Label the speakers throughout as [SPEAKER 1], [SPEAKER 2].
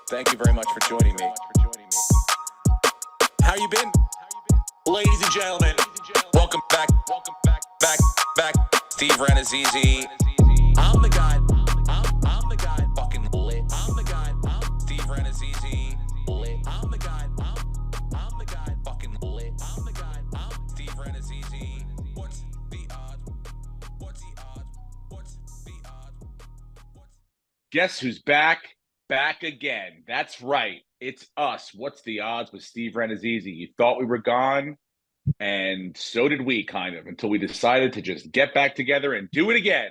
[SPEAKER 1] Thank you very much for joining me. How you been? Ladies and gentlemen, welcome back. Back. Steve Renazizi. I'm the guy. I'm the guy. Fucking lit. I'm the guy. Steve Renazizi. Lit. I'm the guy. I'm the guy. Fucking lit. I'm the guy. Steve Renazizi. What's the odds? What's the odds? What's the odds?
[SPEAKER 2] Guess who's back? Back again. That's right. It's us. What's the odds with Steve Renazizi? You thought we were gone, and so did we, kind of, until we decided to just get back together and do it again.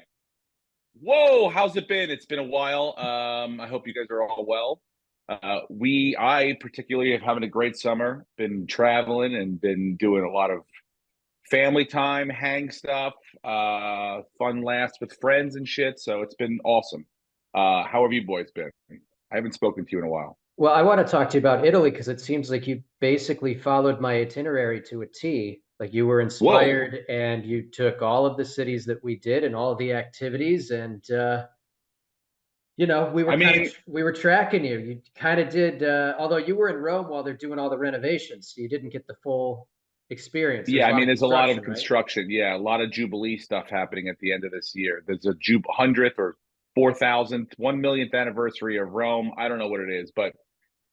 [SPEAKER 2] Whoa, how's it been? It's been a while. I hope you guys are all well. I particularly have having a great summer. Been traveling and been doing a lot of family time, hang stuff, fun laughs with friends and shit. So it's been awesome. How have you boys been? I haven't spoken to you in a while.
[SPEAKER 3] Well, I want to talk to you about Italy because it seems like you basically followed my itinerary to a T. Like you were inspired and you took all of the cities that we did and all of the activities, and we were tracking you. You kind of did, although you were in Rome while they're doing all the renovations, so you didn't get the full experience.
[SPEAKER 2] Yeah, I mean, there's a lot of construction. Right? Yeah, a lot of Jubilee stuff happening at the end of this year. There's a 100th or 4,000th, 1 millionth anniversary of Rome. I don't know what it is, but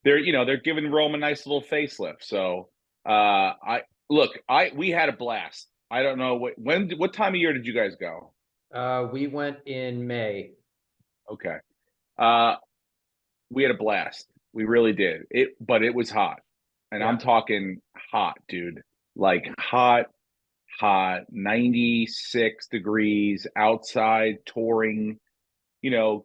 [SPEAKER 2] they're giving Rome a nice little facelift. So we had a blast. I don't know what time of year did you guys go?
[SPEAKER 3] We went in May.
[SPEAKER 2] Okay. We had a blast. We really did. But it was hot. And yeah. I'm talking hot, dude. Like hot, 96 degrees outside touring,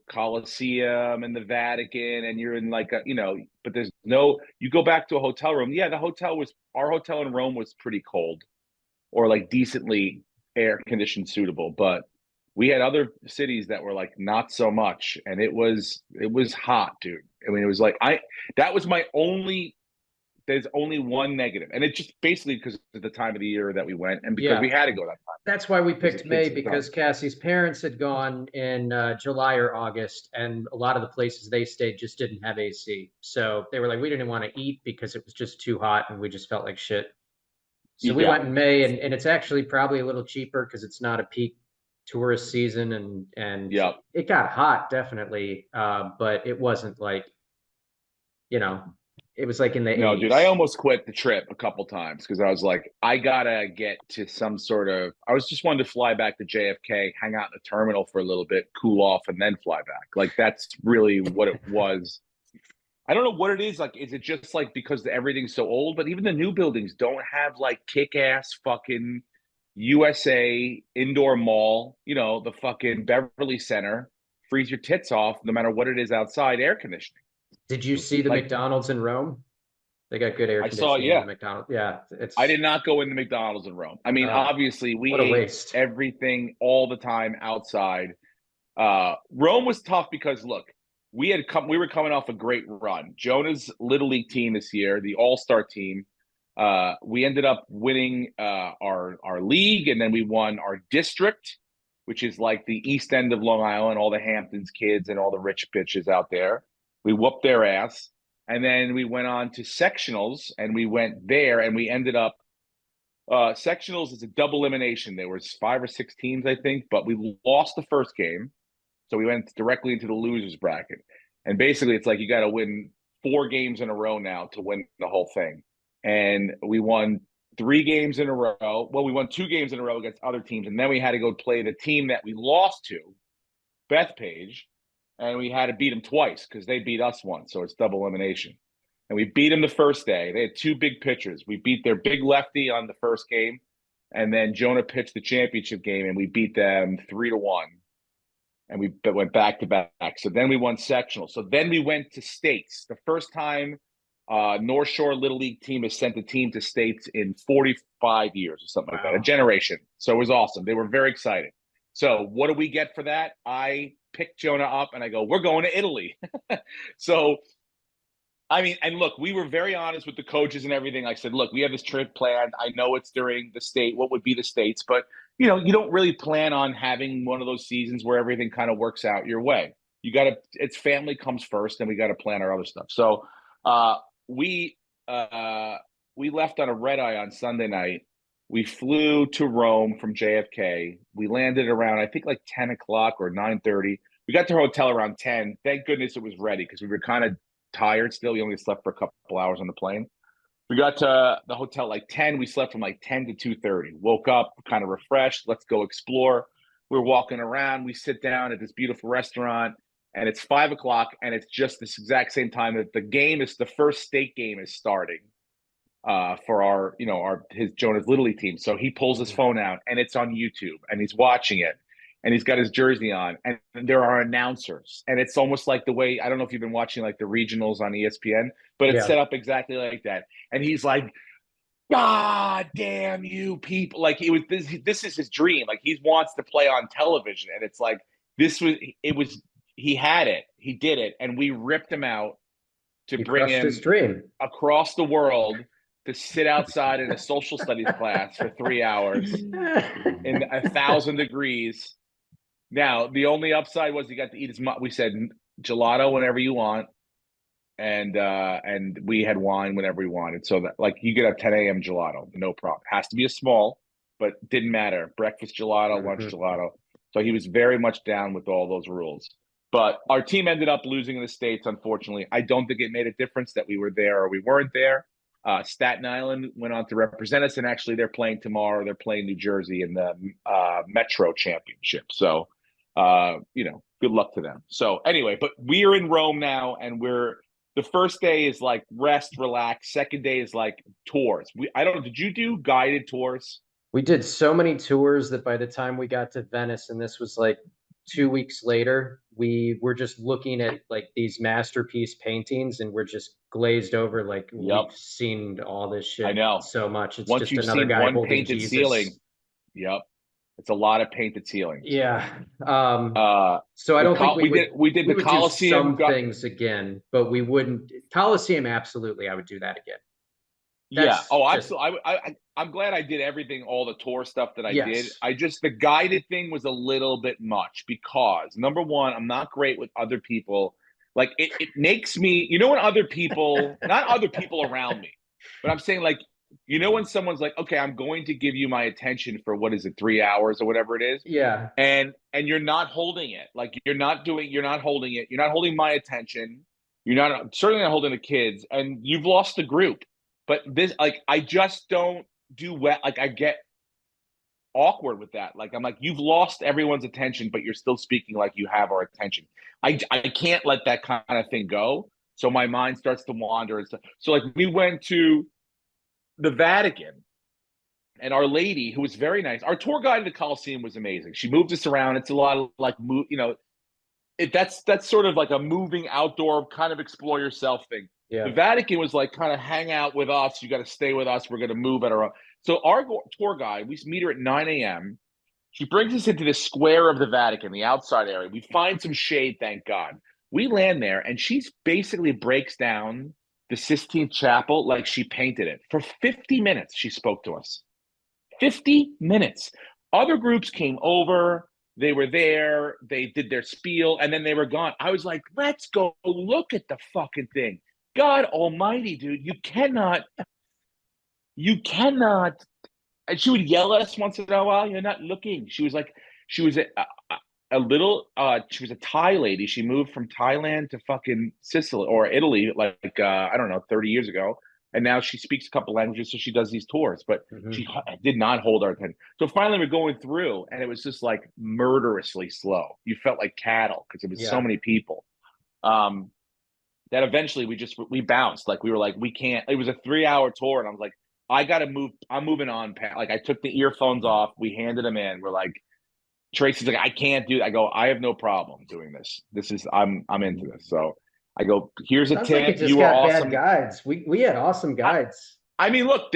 [SPEAKER 2] Colosseum and the Vatican, and you're in like but there's you go back to a hotel room. Yeah, our hotel in Rome was pretty cold or like decently air conditioned suitable, but we had other cities that were like not so much, and it was hot, dude. I mean, it was like there's only one negative, and it's just basically because of the time of the year that we went, and because we had to go that time.
[SPEAKER 3] That's why we picked May, because Cassie's parents had gone in July or August, and a lot of the places they stayed just didn't have AC. So they were like, we didn't want to eat because it was just too hot, and we just felt like shit. So we went in May, and it's actually probably a little cheaper because it's not a peak tourist season, and it got hot, definitely, but it wasn't like, it was like in the 80s.
[SPEAKER 2] No, dude, I almost quit the trip a couple times because I was like, I gotta get to some sort of. I was just wanted to fly back to JFK, hang out in the terminal for a little bit, cool off, and then fly back. Like that's really what it was. I don't know what it is. Like, is it just like because everything's so old? But even the new buildings don't have like kick-ass fucking USA indoor mall. The fucking Beverly Center, freeze your tits off no matter what it is outside, air conditioning.
[SPEAKER 3] Did you see the McDonald's in Rome? They got good air conditioning. I saw,
[SPEAKER 2] yeah.
[SPEAKER 3] In McDonald's. Yeah,
[SPEAKER 2] I did not go in the McDonald's in Rome. I mean, obviously, we ate everything all the time outside. Rome was tough because, look, we were coming off a great run. Jonah's Little League team this year, the All-Star team, we ended up winning our league, and then we won our district, which is like the East End of Long Island, all the Hamptons kids and all the rich bitches out there. We whooped their ass, and then we went on to sectionals, and we went there, and we ended up sectionals is a double elimination. There was 5 or 6 teams, I think, but we lost the first game, so we went directly into the losers bracket. And basically, it's like you got to win 4 games in a row now to win the whole thing. And we won 3 games in a row. Well, we won 2 games in a row against other teams, and then we had to go play the team that we lost to, Bethpage. And we had to beat them twice because they beat us once. So it's double elimination. And we beat them the first day. They had 2 big pitchers. We beat their big lefty on the first game. And then Jonah pitched the championship game, and we beat them 3-1. And we went back to back. So then we won sectional. So then we went to states. The first time North Shore Little League team has sent a team to states in 45 years or something like that. A generation. So it was awesome. They were very excited. So what do we get for that? I pick Jonah up and I go, we're going to Italy. So, I mean, and look, we were very honest with the coaches and everything. I said, look, we have this trip planned. I know it's during the state, what would be the states, but you don't really plan on having one of those seasons where everything kind of works out your way. it's family comes first, and we got to plan our other stuff. So we left on a red eye on Sunday night. We flew to Rome from JFK. We landed around, I think, like 10 o'clock or 9:30. We got to our hotel around 10. Thank goodness it was ready because we were kind of tired still. We only slept for a couple hours on the plane. We got to the hotel like 10. We slept from like 10 to 2:30. Woke up kind of refreshed. Let's go explore. We're walking around. We sit down at this beautiful restaurant, and it's 5 o'clock, and it's just this exact same time that the first state game is starting for his Jonah's Little League team. So he pulls his phone out, and it's on YouTube, and he's watching it, and he's got his jersey on, and there are announcers, and it's almost like the way, I don't know if you've been watching like the regionals on ESPN, but it's set up exactly like that. And he's like, God damn you people. Like this is his dream. Like he wants to play on television. And it's like, he had it, he did it. And we ripped him out to bring him
[SPEAKER 3] his dream
[SPEAKER 2] across the world to sit outside in a social studies class for 3 hours in 1,000 degrees. Now, the only upside was he got to eat we said gelato whenever you want. And we had wine whenever we wanted. So that, like, you get a 10 a.m. gelato, no problem. Has to be a small, but didn't matter. Breakfast gelato, lunch gelato. So he was very much down with all those rules. But our team ended up losing in the States, unfortunately. I don't think it made a difference that we were there or we weren't there. Staten Island went on to represent us, and actually they're playing tomorrow. They're playing New Jersey in the Metro Championship. So, good luck to them. So anyway, but we're in Rome now, and the first day is like rest, relax. Second day is like tours. Did you do guided tours?
[SPEAKER 3] We did so many tours that by the time we got to Venice, and this was like 2 weeks later, we were just looking at like these masterpiece paintings, and we're just glazed over. Like we've seen all this shit.
[SPEAKER 2] I know
[SPEAKER 3] so much. It's
[SPEAKER 2] once
[SPEAKER 3] just
[SPEAKER 2] you've
[SPEAKER 3] another
[SPEAKER 2] seen
[SPEAKER 3] guy
[SPEAKER 2] one
[SPEAKER 3] holding
[SPEAKER 2] painted
[SPEAKER 3] Jesus.
[SPEAKER 2] ceiling. Yep. It's a lot of painted ceilings.
[SPEAKER 3] Yeah. So I don't think
[SPEAKER 2] we did the Coliseum.
[SPEAKER 3] Do some things again, but we wouldn't. Coliseum, absolutely, I would do that again.
[SPEAKER 2] Absolutely. I'm glad I did everything, all the tour stuff that I did. The guided thing was a little bit much because, number one, I'm not great with other people. Like it makes me, when other people, not other people around me, but I'm saying like, when someone's like, okay, I'm going to give you my attention for 3 hours or whatever it is.
[SPEAKER 3] Yeah.
[SPEAKER 2] And you're not holding it. Like you're not holding it. You're not holding my attention. You're certainly not holding the kids, and you've lost the group. But this, like, I just don't do well. Like I get awkward with that. Like I'm like, you've lost everyone's attention, but you're still speaking like you have our attention. I can't let that kind of thing go. So my mind starts to wander and stuff. So like we went to the Vatican, and Our Lady, who was very nice. Our tour guide at the Coliseum was amazing. She moved us around. It's a lot of like, that's sort of like a moving outdoor kind of explore yourself thing. Yeah. The Vatican was like kind of hang out with us. You got to stay with us. We're going to move at our own. So our tour guide, we meet her at 9 a.m. She brings us into the square of the Vatican, the outside area. We find some shade, thank God. We land there, and she basically breaks down the Sistine Chapel like she painted it. For 50 minutes, she spoke to us. 50 minutes. Other groups came over. They were there. They did their spiel, and then they were gone. I was like, let's go look at the fucking thing. God almighty, dude, you cannot. And she would yell at us once in a while. You're not looking. She was a Thai lady. She moved from Thailand to fucking Sicily or Italy, I don't know, 30 years ago. And now she speaks a couple languages, so she does these tours. But she did not hold our attention. So finally, we're going through, and it was just like murderously slow. You felt like cattle because it was so many people. That eventually we bounced. Like we were like, we can't. It was a 3-hour tour, and I was like, I gotta move. I'm moving on. Like I took the earphones off. We handed them in. We're like, Tracy's like, I can't do it. I go, I have no problem doing this. I'm into this. So I go, here's a tip.
[SPEAKER 3] Like you were awesome. Bad guides. We had awesome guides.
[SPEAKER 2] I mean, look,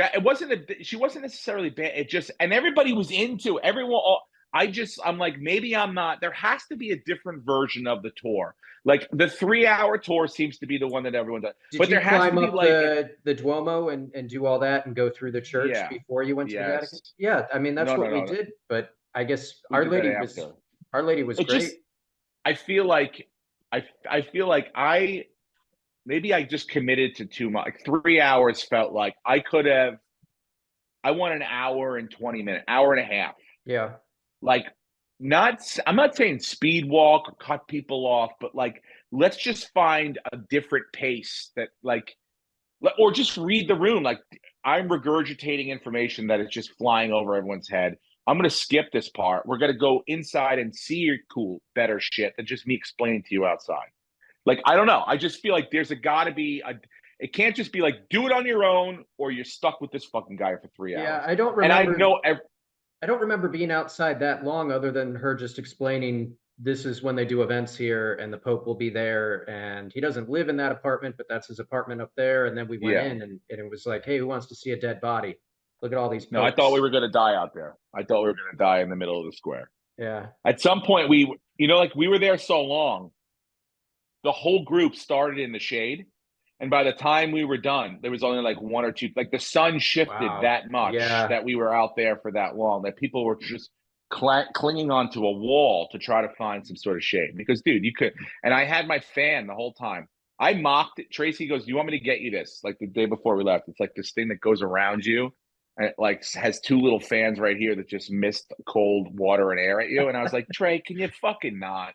[SPEAKER 2] she wasn't necessarily bad. It just, and everybody was into it. I'm like, maybe I'm not. There has to be a different version of the tour. Like the 3-hour tour seems to be the one that everyone does.
[SPEAKER 3] But there has to be like the Duomo and do all that and go through the church before you went to the Vatican. Yeah, I mean that's what we did. But I guess Our Lady was great.
[SPEAKER 2] I feel like I feel like maybe I just committed to too much. Like 3 hours felt like I could have. I want an hour and 20 minutes, hour and a half.
[SPEAKER 3] Yeah.
[SPEAKER 2] Like, I'm not saying speed walk or cut people off, but like, let's just find a different pace that like, or just read the room. Like, I'm regurgitating information that is just flying over everyone's head. I'm going to skip this part. We're going to go inside and see your cool, better shit than just me explaining to you outside. Like, I don't know. I just feel like there's got to be it can't just be like, do it on your own or you're stuck with this fucking guy for 3 hours.
[SPEAKER 3] Yeah, I don't remember.
[SPEAKER 2] And I know
[SPEAKER 3] I don't remember being outside that long other than her just explaining this is when they do events here and the Pope will be there. And he doesn't live in that apartment, but that's his apartment up there. And then we went in and it was like, hey, who wants to see a dead body? Look at all these popes.
[SPEAKER 2] No, I thought we were going to die out there. I thought we were going to die in the middle of the square.
[SPEAKER 3] Yeah.
[SPEAKER 2] At some point, like we were there so long, the whole group started in the shade. And by the time we were done, there was only like one or two. Like the sun shifted that much that we were out there for that long that people were just clinging onto a wall to try to find some sort of shade. Because, dude, you could. And I had my fan the whole time. I mocked it. Tracy goes, "Do you want me to get you this?" Like the day before we left, it's like this thing that goes around you, and it like has two little fans right here that just mist cold water and air at you. And I was like, Trey, can you fucking not?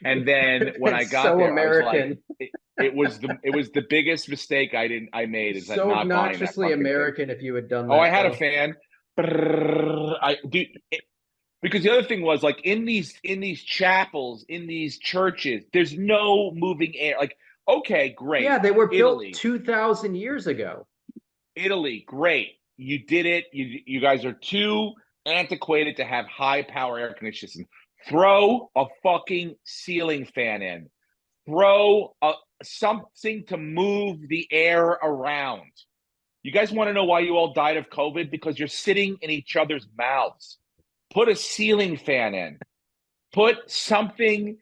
[SPEAKER 2] And then when I got there, American. I was like, it was the biggest mistake I made is
[SPEAKER 3] so
[SPEAKER 2] that not
[SPEAKER 3] obnoxiously American thing. If you had done that.
[SPEAKER 2] Oh, I had a fan. Because the other thing was like in these chapels, in these churches, there's no moving air. Like, okay, great.
[SPEAKER 3] Yeah, they were built 2,000 years ago.
[SPEAKER 2] Italy, great. You did it. You guys are too antiquated to have high power air conditioning. Throw a fucking ceiling fan in. Throw something to move the air around. You guys want to know why you all died of COVID? Because you're sitting in each other's mouths. Put a ceiling fan in. Put something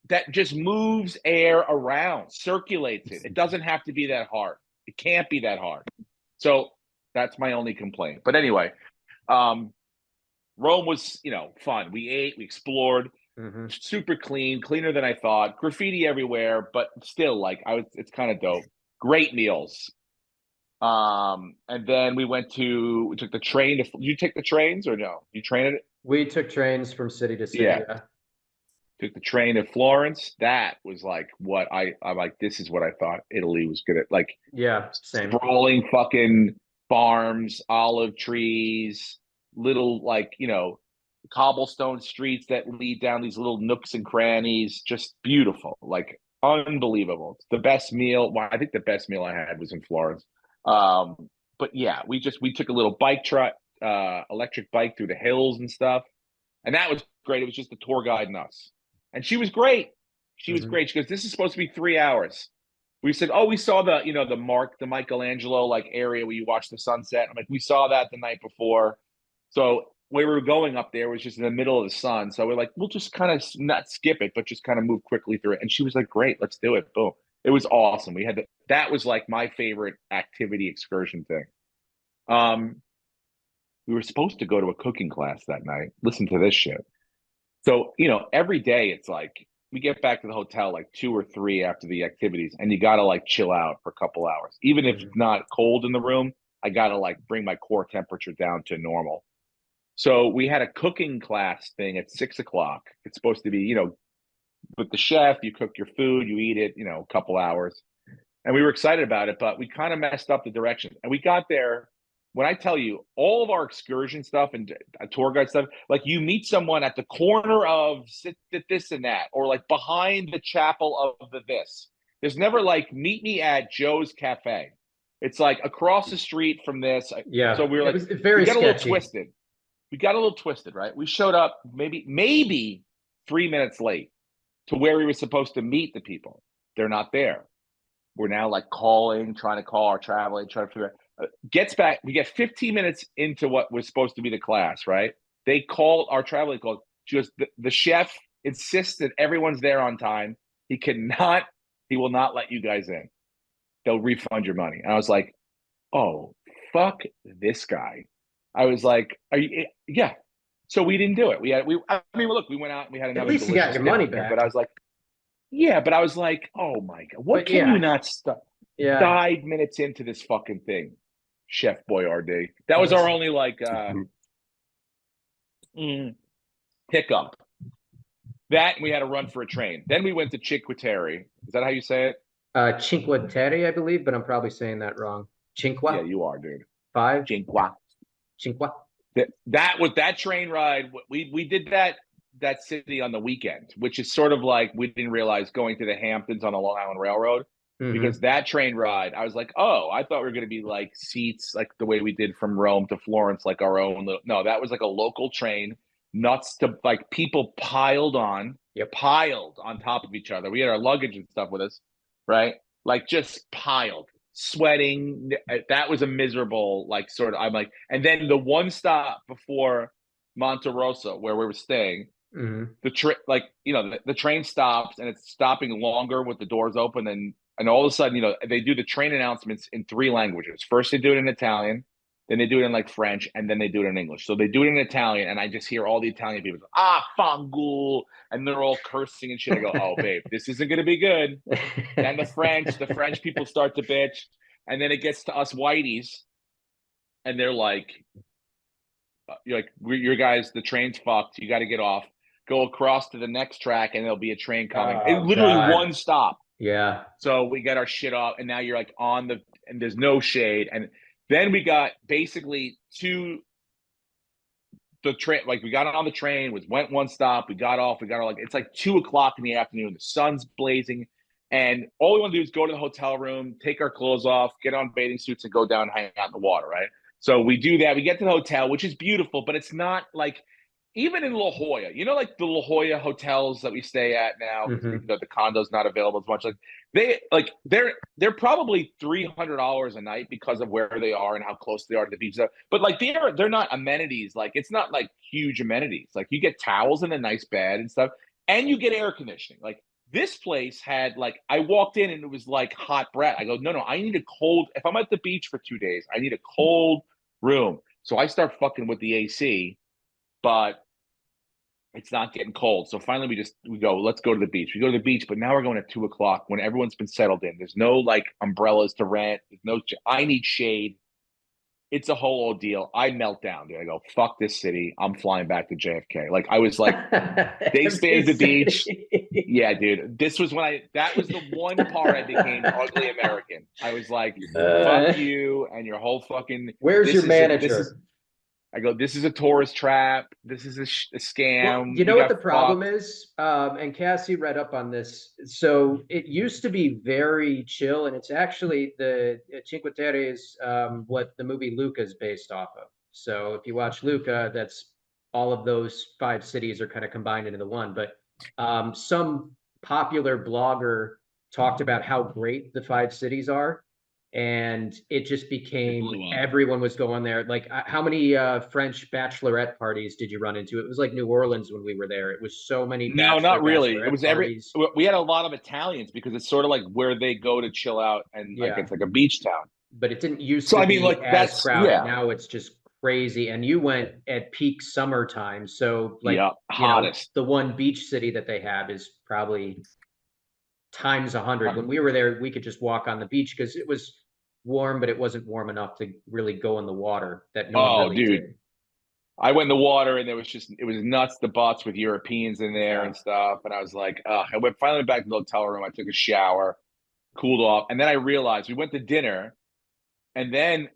[SPEAKER 2] that just moves air around, circulates it. It doesn't have to be that hard. It can't be that hard. So that's my only complaint. But anyway, Rome was, fun. We ate, we explored, super clean, cleaner than I thought. Graffiti everywhere, but still, it's kind of dope. Great meals. And then we took the train. Did you take the trains or no? You trained it?
[SPEAKER 3] We took trains from city to city. Yeah.
[SPEAKER 2] Took the train to Florence. That was like what I'm like, this is what I thought Italy was good at. Like,
[SPEAKER 3] yeah, same.
[SPEAKER 2] Sprawling fucking farms, olive trees, little cobblestone streets that lead down these little nooks and crannies. Just beautiful, like unbelievable. It's the best meal. Well, I think the best meal I had was in Florence. But yeah, we took a little bike trip, electric bike through the hills and stuff. And that was great. It was just the tour guide and us. And she was great. She was great. She goes, "This is supposed to be 3 hours." We said, "Oh, we saw the Michelangelo area where you watch the sunset." I'm like, "We saw that the night before." So where we were going up there was just in the middle of the sun. So we're like, we'll just kind of not skip it, but just kind of move quickly through it. And she was like, "Great, let's do it." Boom. It was awesome. That was like my favorite activity excursion thing. We were supposed to go to a cooking class that night. Listen to this shit. So, every day it's like we get back to the hotel like 2 or 3 after the activities, and you got to chill out for a couple hours. Even if it's not cold in the room, I got to bring my core temperature down to normal. So we had a cooking class thing at 6:00. It's supposed to be, with the chef, you cook your food, you eat it, a couple hours. And we were excited about it, but we kind of messed up the direction. And we got there. When I tell you all of our excursion stuff and tour guide stuff, you meet someone at the corner of this and that, or behind the chapel of this. There's never meet me at Joe's Cafe. It's across the street from this.
[SPEAKER 3] Yeah.
[SPEAKER 2] So we were
[SPEAKER 3] very
[SPEAKER 2] we got
[SPEAKER 3] sketchy.
[SPEAKER 2] a little twisted. We got a little twisted, right? We showed up maybe 3 minutes late to where we were supposed to meet the people. They're not there. We're now trying to call our travel agent, trying to figure out. Gets back, we get 15 minutes into what was supposed to be the class, right? They called, our travel agent called. She goes, the chef insists that everyone's there on time. He will not let you guys in. They'll refund your money. And I was like, oh, fuck this guy. I was like, yeah. So we didn't do it. Look, we went out and we had another.
[SPEAKER 3] At least you got your money back.
[SPEAKER 2] But I was like, Yeah, but I was like, oh my God, what
[SPEAKER 3] But
[SPEAKER 2] can you
[SPEAKER 3] yeah,
[SPEAKER 2] not stop?
[SPEAKER 3] yeah.
[SPEAKER 2] 5 minutes into this fucking thing, Chef Boyardee. That was our
[SPEAKER 3] Listen,
[SPEAKER 2] only like hiccup. That and we had to run for a train. Then we went to Cinque Terre. Is that how you say it?
[SPEAKER 3] Cinque Terre, I believe, but I'm probably saying that wrong.
[SPEAKER 2] Yeah,
[SPEAKER 3] Cinque,
[SPEAKER 2] you are, dude.
[SPEAKER 3] five,
[SPEAKER 2] Cinque.
[SPEAKER 3] Cinque.
[SPEAKER 2] That was that train ride. We did that city on the weekend, which is sort of like we didn't realize going to the Hamptons on the Long Island Railroad because
[SPEAKER 3] Mm-hmm.
[SPEAKER 2] that train ride, I was like, oh, I thought we were going to be like seats like the way we did from Rome to Florence, like our own. No, that was like a local train, nuts to like people
[SPEAKER 3] Yep.
[SPEAKER 2] piled on top of each other. We had our luggage and stuff with us, right? Like just piled sweating. That was a miserable, like, sort of. I'm like, and then the one stop before Monte Rosa, where we were staying,
[SPEAKER 3] Mm-hmm.
[SPEAKER 2] the train stops and it's stopping longer with the doors open, and all of a sudden, they do the train announcements in three languages. First, they do it in Italian, then they do it in like French, and then they do it in English. So they do it in Italian, and I just hear all the Italian people go, fangul, and they're all cursing and shit. I go, oh, babe, this isn't going to be good. Then the French people start to bitch, and then it gets to us whiteys, and they're like, "You're like, your guys, the train's fucked. You got to get off. Go across to the next track, and there'll be a train coming. It
[SPEAKER 3] Oh
[SPEAKER 2] literally
[SPEAKER 3] God.
[SPEAKER 2] one stop.
[SPEAKER 3] Yeah.
[SPEAKER 2] So we get our shit off, and now you're like and there's no shade, and then we got basically to the train. Like we got on the train, went one stop, we got off, like it's like 2 o'clock in the afternoon. The sun's blazing. And all we want to do is go to the hotel room, take our clothes off, get on bathing suits, and go down, hang out in the water, right? So we do that. We get to the hotel, which is beautiful, but it's not like even in La Jolla, like the La Jolla hotels that we stay at now, because
[SPEAKER 3] Mm-hmm.
[SPEAKER 2] the condo's not available as much. They're probably $300 a night because of where they are and how close they are to the beach. But like they're not amenities. Like it's not like huge amenities. Like you get towels and a nice bed and stuff, and you get air conditioning. Like this place had like I walked in and it was like hot breath. I go, no, I need a cold. If I'm at the beach for 2 days, I need a cold room. So I start fucking with the AC, but it's not getting cold. So finally we go, let's go to the beach. We go to the beach, but now we're going at 2 o'clock when everyone's been settled in. There's no like umbrellas to rent. I need shade. It's a whole ordeal. I melt down, dude. I go, fuck this city. I'm flying back to JFK. Like I was like, they stay at the beach. Yeah, dude. That was the one part I became ugly American. I was like, fuck you and your whole fucking.
[SPEAKER 3] Where's your manager?
[SPEAKER 2] I go, this is a tourist trap. This is a scam.
[SPEAKER 3] Well, you know what the problem is? And Cassie read up on this. So it used to be very chill, and it's actually the Cinque Terre is what the movie Luca is based off of. So if you watch Luca, that's all of those five cities are kind of combined into the one. But some popular blogger talked about how great the five cities are, and it just became everyone was going there. Like how many French bachelorette parties did you run into? It was like New Orleans when we were there. It was so many
[SPEAKER 2] no, not really. It was
[SPEAKER 3] parties.
[SPEAKER 2] We had a lot of Italians because it's sort of like where they go to chill out, and like it's like a beach town.
[SPEAKER 3] But it didn't used to be like as crowded. Now it's just crazy. And you went at peak summertime, so like
[SPEAKER 2] hottest.
[SPEAKER 3] The one beach city that they have is probably times 100. When we were there, we could just walk on the beach because it was warm, but it wasn't warm enough to really go in the water. That no one really did.
[SPEAKER 2] I went in the water and it was nuts to butts with Europeans in there and stuff. And I was like, I finally went back to the hotel room. I took a shower, cooled off, and then I realized we went to dinner, and then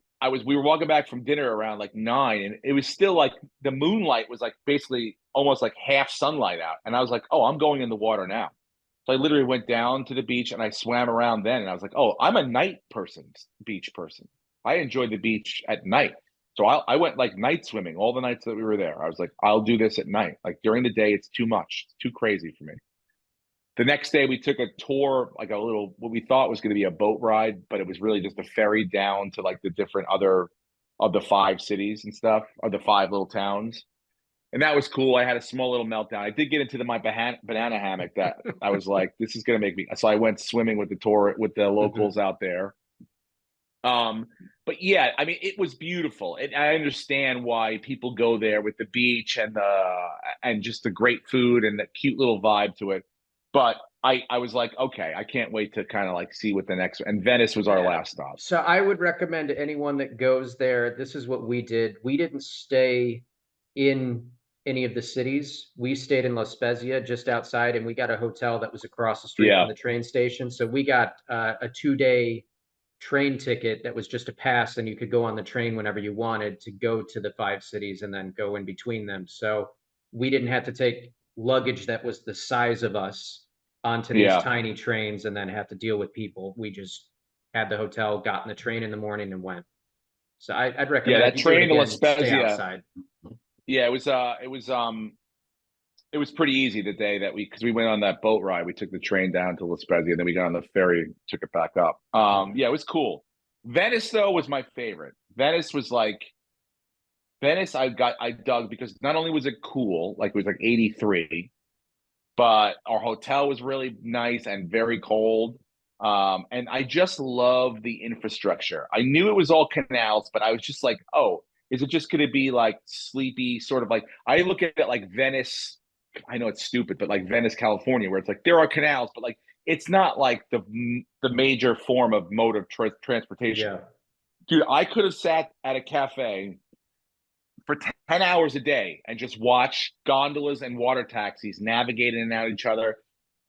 [SPEAKER 2] we were walking back from dinner around like 9, and it was still like the moonlight was like basically almost like half sunlight out, and I was like, oh, I'm going in the water now. So I literally went down to the beach and I swam around then. And I was like, oh, I'm a beach person. I enjoy the beach at night. So I went like night swimming all the nights that we were there. I was like, I'll do this at night. Like during the day, it's too much. It's too crazy for me. The next day we took a tour, like what we thought was going to be a boat ride, but it was really just a ferry down to like the different other of the 5 cities and stuff, of the 5 little towns. And that was cool. I had a small little meltdown. I did get into my banana hammock that I was like, this is going to make me. So I went swimming with the locals out there. But yeah, I mean, it was beautiful. I understand why people go there with the beach and just the great food and the cute little vibe to it. But I was like, okay, I can't wait to kind of like see what the next, and Venice was our last stop.
[SPEAKER 3] So I would recommend to anyone that goes there, this is what we did. We didn't stay in any of the cities. We stayed in La Spezia, just outside, and we got a hotel that was across the street from the train station. So we got a 2-day train ticket that was just a pass, and you could go on the train whenever you wanted to go to the 5 cities and then go in between them. So we didn't have to take luggage that was the size of us onto these tiny trains and then have to deal with people. We just had the hotel, got in the train in the morning, and went. So I'd recommend
[SPEAKER 2] that train to La Spezia.
[SPEAKER 3] Stay outside.
[SPEAKER 2] Yeah, it was pretty easy the day that because we went on that boat ride. We took the train down to La Spezia, then we got on the ferry, took it back up. Yeah, it was cool. Venice though was my favorite. Venice, I dug because not only was it cool, like it was like 83, but our hotel was really nice and very cold. And I just love the infrastructure. I knew it was all canals, but I was just like, oh, is it just going to be like sleepy, sort of like, I look at it like Venice. I know it's stupid, but like Venice, California, where it's like there are canals, but like it's not like the major form of mode of transportation.
[SPEAKER 3] Yeah.
[SPEAKER 2] Dude, I could have sat at a cafe for 10 hours a day and just watch gondolas and water taxis navigate in and out of each other,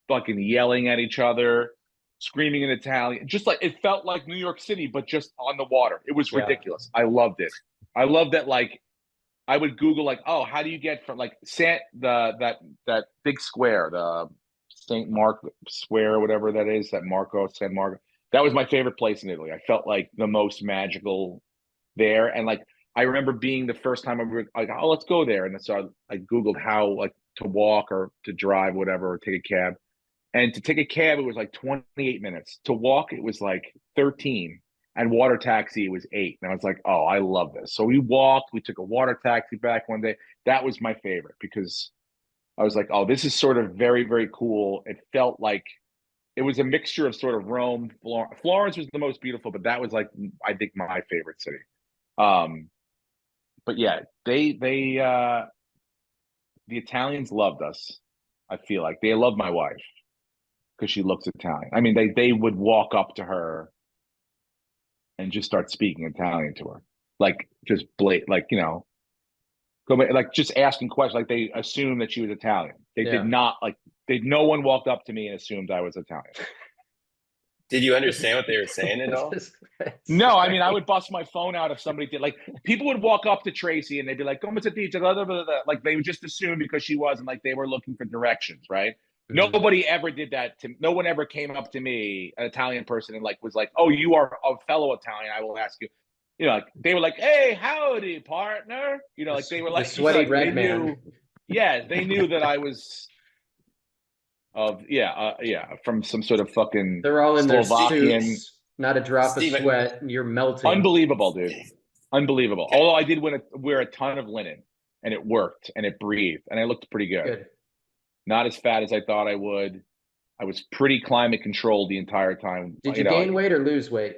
[SPEAKER 2] fucking yelling at each other, screaming in Italian. Just like it felt like New York City, but just on the water. It was ridiculous. I loved it. I loved that. Like I would Google like, oh, how do you get from like that big square, the St. Mark Square, or whatever that is, that San Marco. That was my favorite place in Italy. I felt like the most magical there. And like I remember being the first time I was like, oh, let's go there. And so I Googled how like to walk or to drive, whatever, or take a cab. And to take a cab, it was like 28 minutes. To walk, it was like 13. And water taxi, it was 8. And I was like, oh, I love this. So we walked, we took a water taxi back one day. That was my favorite because I was like, oh, this is sort of very, very cool. It felt like it was a mixture of sort of Rome. Florence was the most beautiful, but that was like, I think, my favorite city. But yeah, the Italians loved us. I feel like they loved my wife because she looks Italian. I mean, they would walk up to her and just start speaking Italian to her, like just like like just asking questions. Like they assumed that she was Italian. They did not like. No one walked up to me and assumed I was Italian.
[SPEAKER 4] Did you understand what they were saying at all?
[SPEAKER 2] No, I mean, I would bust my phone out if somebody did. Like, people would walk up to Tracy and they'd be like, "Come to teacher," like they would just assume because she wasn't, like they were looking for directions, right? Mm-hmm. Nobody ever did that no one ever came up to me, an Italian person, and like was like, "Oh, you are a fellow Italian. I will ask you." You know, like they were like, "Hey, howdy, partner." You know, like they were like
[SPEAKER 3] the sweaty
[SPEAKER 2] like,
[SPEAKER 3] red man.
[SPEAKER 2] They knew that I was from some sort of fucking
[SPEAKER 3] they're all in
[SPEAKER 2] Slovakian,
[SPEAKER 3] their suits, not a drop of sweat, and you're melting.
[SPEAKER 2] Unbelievable, dude. Unbelievable. Although I did wear a ton of linen and it worked and it breathed and I looked pretty good. Not as fat as I thought I would. I was pretty climate controlled the entire time.
[SPEAKER 3] Did you gain weight or lose weight?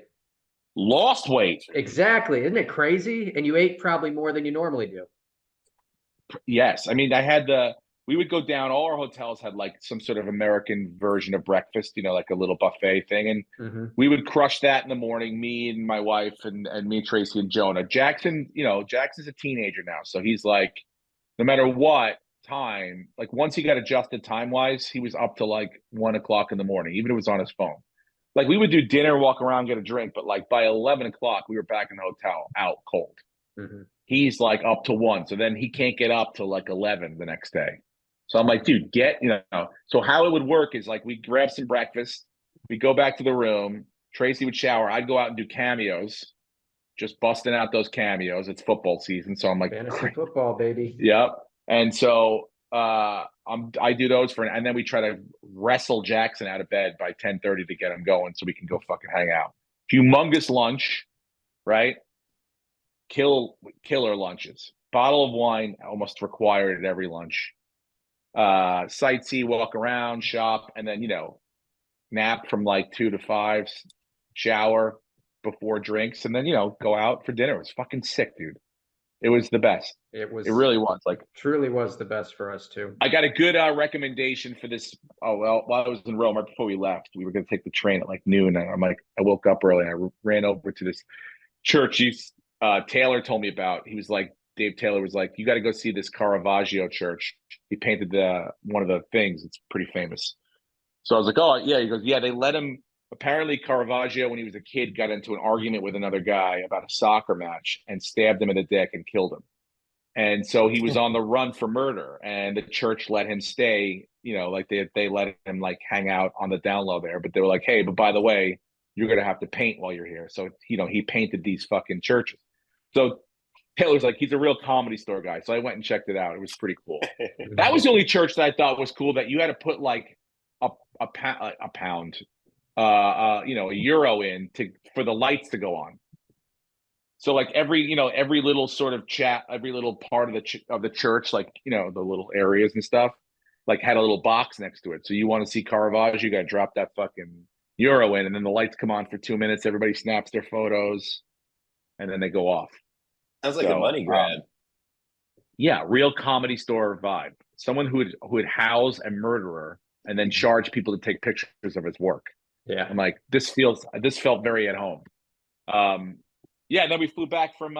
[SPEAKER 2] Lost weight.
[SPEAKER 3] Exactly. Isn't it crazy? And you ate probably more than you normally do.
[SPEAKER 2] Yes. I mean, we would go down, all our hotels had like some sort of American version of breakfast, like a little buffet thing. And we would crush that in the morning, me and my wife and me, Tracy and Jonah. Jackson's a teenager now. So he's like, no matter what time, like once he got adjusted time-wise, he was up to like 1 o'clock in the morning, even if it was on his phone. Like we would do dinner, walk around, get a drink, but like by 11 o'clock, we were back in the hotel out cold. He's like up to 1. So then he can't get up till like 11 the next day. So I'm like, dude, so how it would work is like we grab some breakfast, we go back to the room, Tracy would shower, I'd go out and do cameos, just busting out those cameos. It's football season. So I'm like,
[SPEAKER 3] fantasy football, baby.
[SPEAKER 2] Yep. And so I do those and then we try to wrestle Jackson out of bed by 10:30 to get him going so we can go fucking hang out. Humongous lunch, right? Killer lunches. Bottle of wine almost required at every lunch. Sightsee, walk around, shop, and then nap from like 2 to 5, shower before drinks, and then go out for dinner. It was fucking sick, dude. It was the best.
[SPEAKER 3] It
[SPEAKER 2] really was. Like,
[SPEAKER 3] truly was the best for us too.
[SPEAKER 2] I got a good recommendation for this. Oh, well, while I was in Rome, right before we left, we were going to take the train at like noon. And I woke up early and I ran over to this church Taylor told me about. He was like, Dave Taylor was like, you got to go see this Caravaggio church. He painted one of the things. It's pretty famous. So I was like, oh, yeah. He goes, yeah, they let him. Apparently, Caravaggio, when he was a kid, got into an argument with another guy about a soccer match and stabbed him in the dick and killed him. And so he was on the run for murder, and the church let him stay. Like they let him like hang out on the down low there. But they were like, hey, but by the way, you're gonna have to paint while you're here. So he painted these fucking churches. So Taylor's like, he's a real comedy store guy. So I went and checked it out. It was pretty cool. That was the only church that I thought was cool that you had to put like a pound, a euro in for the lights to go on. So like every little sort of every little part of the church, like, the little areas and stuff, like had a little box next to it. So you want to see Caravaggio, you got to drop that fucking euro in, and then the lights come on for 2 minutes. Everybody snaps their photos, and then they go off.
[SPEAKER 4] Sounds like a money grab.
[SPEAKER 2] Yeah, real comedy store vibe. Someone who would house a murderer and then charge people to take pictures of his work.
[SPEAKER 3] Yeah,
[SPEAKER 2] I'm like, this felt very at home. Yeah, then we flew back from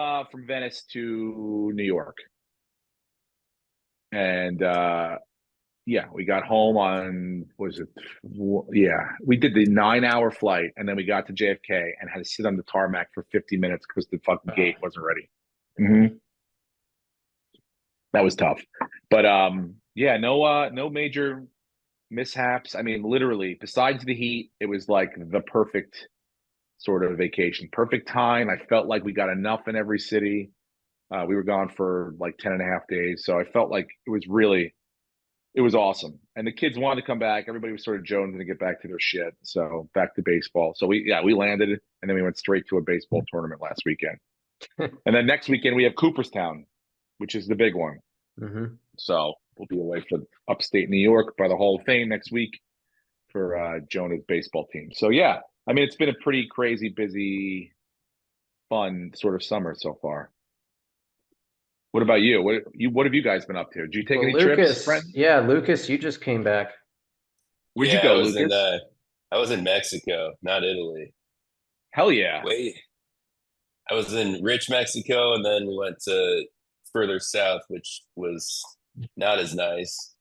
[SPEAKER 2] Venice to New York, and we got home on we did the 9-hour flight, and then we got to JFK and had to sit on the tarmac for 50 minutes because the fucking gate wasn't ready. Mm-hmm. That was tough, but no major mishaps. I mean, literally, besides the heat, it was like the perfect sort of vacation, perfect time. I felt like we got enough in every city. We were gone for like 10 and a half days, so I felt like it was awesome. And the kids wanted to come back. Everybody was sort of jonesing to get back to their shit. So back to baseball. So we landed, and then we went straight to a baseball tournament last weekend. And then next weekend we have Cooperstown, which is the big one.
[SPEAKER 3] Mm-hmm.
[SPEAKER 2] So we'll be away from upstate New York by the Hall of Fame next week for Jonah's baseball team. So yeah, I mean, it's been a pretty crazy, busy, fun sort of summer so far. What about you? What have you guys been up to? Did you take any trips, Brent?
[SPEAKER 3] Yeah, Lucas, you just came back.
[SPEAKER 2] Where'd you go, Lucas?
[SPEAKER 4] I was in Mexico, not Italy.
[SPEAKER 2] Hell yeah.
[SPEAKER 4] Wait. I was in rich Mexico, and then we went to further south, which was not as nice.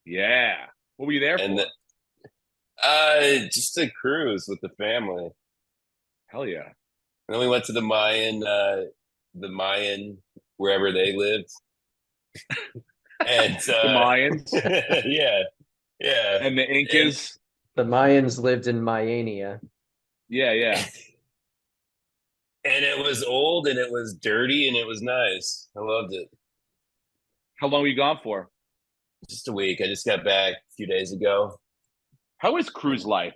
[SPEAKER 2] Yeah. What were you there for?
[SPEAKER 4] Just a cruise with the family.
[SPEAKER 2] Hell yeah.
[SPEAKER 4] And then we went to the Mayan, wherever they lived. And
[SPEAKER 2] the Mayans.
[SPEAKER 4] Yeah.
[SPEAKER 2] And the Incas.
[SPEAKER 3] The Mayans lived in Mayania.
[SPEAKER 2] Yeah.
[SPEAKER 4] And it was old, and it was dirty, and it was nice. I loved it.
[SPEAKER 2] How long were you gone for?
[SPEAKER 4] Just a week. I just got back a few days ago.
[SPEAKER 2] How is cruise life?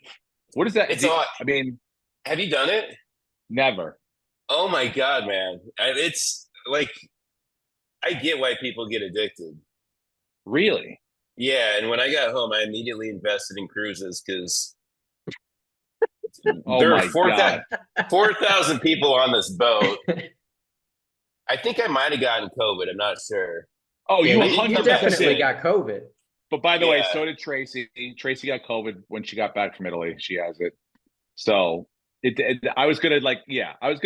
[SPEAKER 2] What is that? I mean,
[SPEAKER 4] have you done it?
[SPEAKER 2] Never.
[SPEAKER 4] Oh my God, man. It's like, I get why people get addicted.
[SPEAKER 2] Really?
[SPEAKER 4] Yeah. And when I got home, I immediately invested in cruises because
[SPEAKER 2] oh
[SPEAKER 4] there
[SPEAKER 2] my
[SPEAKER 4] are
[SPEAKER 2] God.
[SPEAKER 4] 4,000 people on this boat. I think I might have gotten COVID. I'm not sure.
[SPEAKER 2] Oh,
[SPEAKER 3] yeah,
[SPEAKER 2] you
[SPEAKER 3] definitely got COVID.
[SPEAKER 2] But by the way, so did Tracy. Tracy got COVID when she got back from Italy. She has it. So I was gonna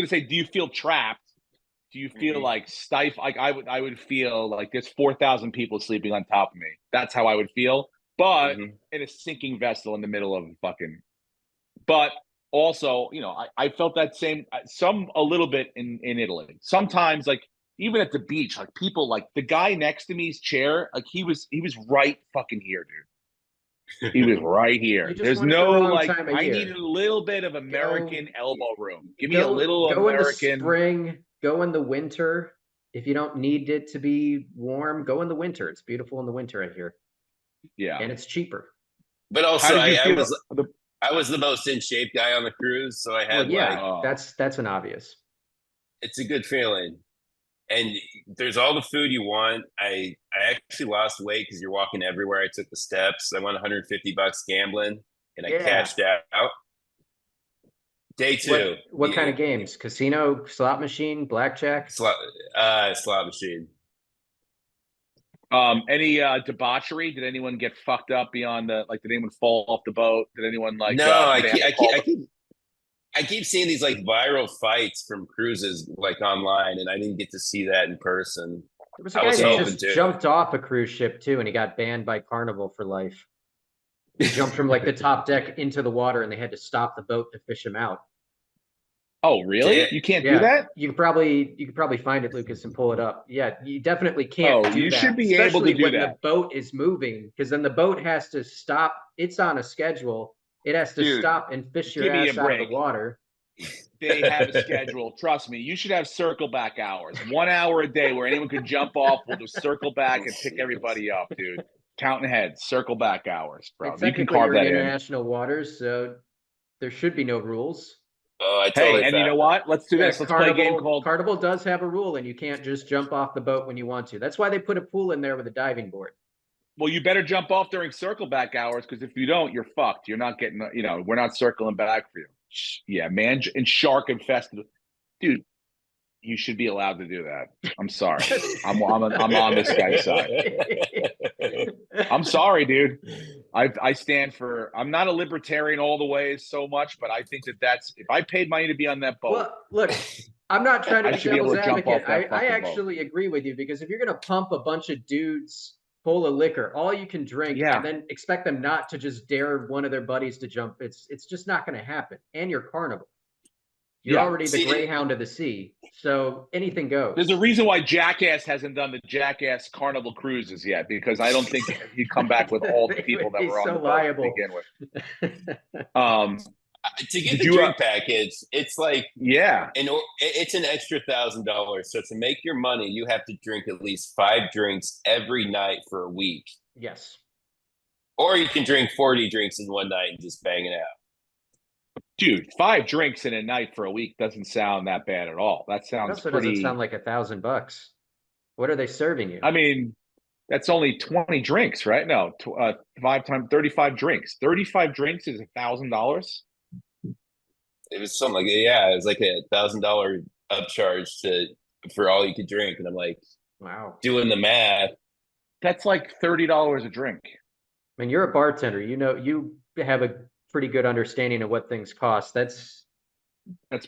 [SPEAKER 2] say, do you feel trapped? Do you feel like stifled? Like I would feel like there's 4,000 people sleeping on top of me. That's how I would feel. But in a sinking vessel in the middle of fucking. But also, I felt that same a little bit in Italy. Sometimes, like, even at the beach, like, people, like, the guy next to me's chair, like, he was right fucking here, dude. He was right here. There's no, like, I needed a little bit of American elbow room. Give me a little American.
[SPEAKER 3] In the spring, go in the winter. If you don't need it to be warm, go in the winter. It's beautiful in the winter out here.
[SPEAKER 2] Yeah.
[SPEAKER 3] And it's cheaper.
[SPEAKER 4] But also, I was the most in shape guy on the cruise, so I had
[SPEAKER 3] that's an obvious.
[SPEAKER 4] It's a good feeling, and there's all the food you want. I actually lost weight because you're walking everywhere. I took the steps. I won $150 gambling, and I cashed out. Day 2.
[SPEAKER 3] What kind of games? Casino, slot machine, blackjack?
[SPEAKER 4] Slot machine.
[SPEAKER 2] Any debauchery? Did anyone get fucked up beyond the like? Did anyone fall off the boat? Did anyone like?
[SPEAKER 4] No, I keep seeing these like viral fights from cruises like online, and I didn't get to see that in person.
[SPEAKER 3] There was a guy that just jumped off a cruise ship too, and he got banned by Carnival for life. He jumped from like the top deck into the water, and they had to stop the boat to fish him out.
[SPEAKER 2] Oh, really? You can't do that?
[SPEAKER 3] You could probably find it, Lucas, and pull it up. Yeah, you definitely can't do that.
[SPEAKER 2] You should be able to do
[SPEAKER 3] when
[SPEAKER 2] that.
[SPEAKER 3] The boat is moving, because then the boat has to stop. It's on a schedule. It has to stop and fish your ass out of the water.
[SPEAKER 2] They have a schedule. Trust me. You should have circle back hours. 1 hour a day where anyone could jump off. We'll just circle back and pick everybody up, dude. Counting heads, circle back hours, bro. You can carve that in.
[SPEAKER 3] International waters, so there should be no rules.
[SPEAKER 4] Oh, I totally.
[SPEAKER 2] Hey, and you know what? Let's do this. Let's play a game called
[SPEAKER 3] Carnival does have a rule, and you can't just jump off the boat when you want to. That's why they put a pool in there with a diving board.
[SPEAKER 2] Well, you better jump off during circle back hours, because if you don't, you're fucked. You're not getting. We're not circling back for you. Yeah, man, and shark infested, dude. You should be allowed to do that. I'm sorry. I'm on this guy's side. I'm sorry, dude. I stand for. I'm not a libertarian all the way so much, but I think that's if I paid money to be on that boat.
[SPEAKER 3] Well, look, I'm not trying to be devil's advocate. I actually agree with you, because if you're gonna pump a bunch of dudes full of liquor, all you can drink, and then expect them not to just dare one of their buddies to jump, it's just not going to happen. And you're Carnival. You're already the Greyhound of the sea, so anything goes.
[SPEAKER 2] There's a reason why Jackass hasn't done the Jackass Carnival cruises yet, because I don't think he'd come back with all the people that were on the boat to begin with.
[SPEAKER 4] To get the drink package, it's like it's an extra $1,000. So to make your money, you have to drink at least 5 drinks every night for a week.
[SPEAKER 3] Yes.
[SPEAKER 4] Or you can drink 40 drinks in one night and just bang it out.
[SPEAKER 2] Dude, 5 drinks in a night for a week doesn't sound that bad at all. That sounds
[SPEAKER 3] pretty. Doesn't sound like $1,000. What are they serving you?
[SPEAKER 2] I mean, that's only 20 drinks, right? No, 5 times 35 drinks. 35 drinks is $1,000.
[SPEAKER 4] It was something like it was like $1,000 upcharge for all you could drink, and I'm like,
[SPEAKER 3] wow,
[SPEAKER 4] doing the math.
[SPEAKER 2] That's like $30 a drink.
[SPEAKER 3] I mean, you're a bartender. You have a pretty good understanding of what things cost. That's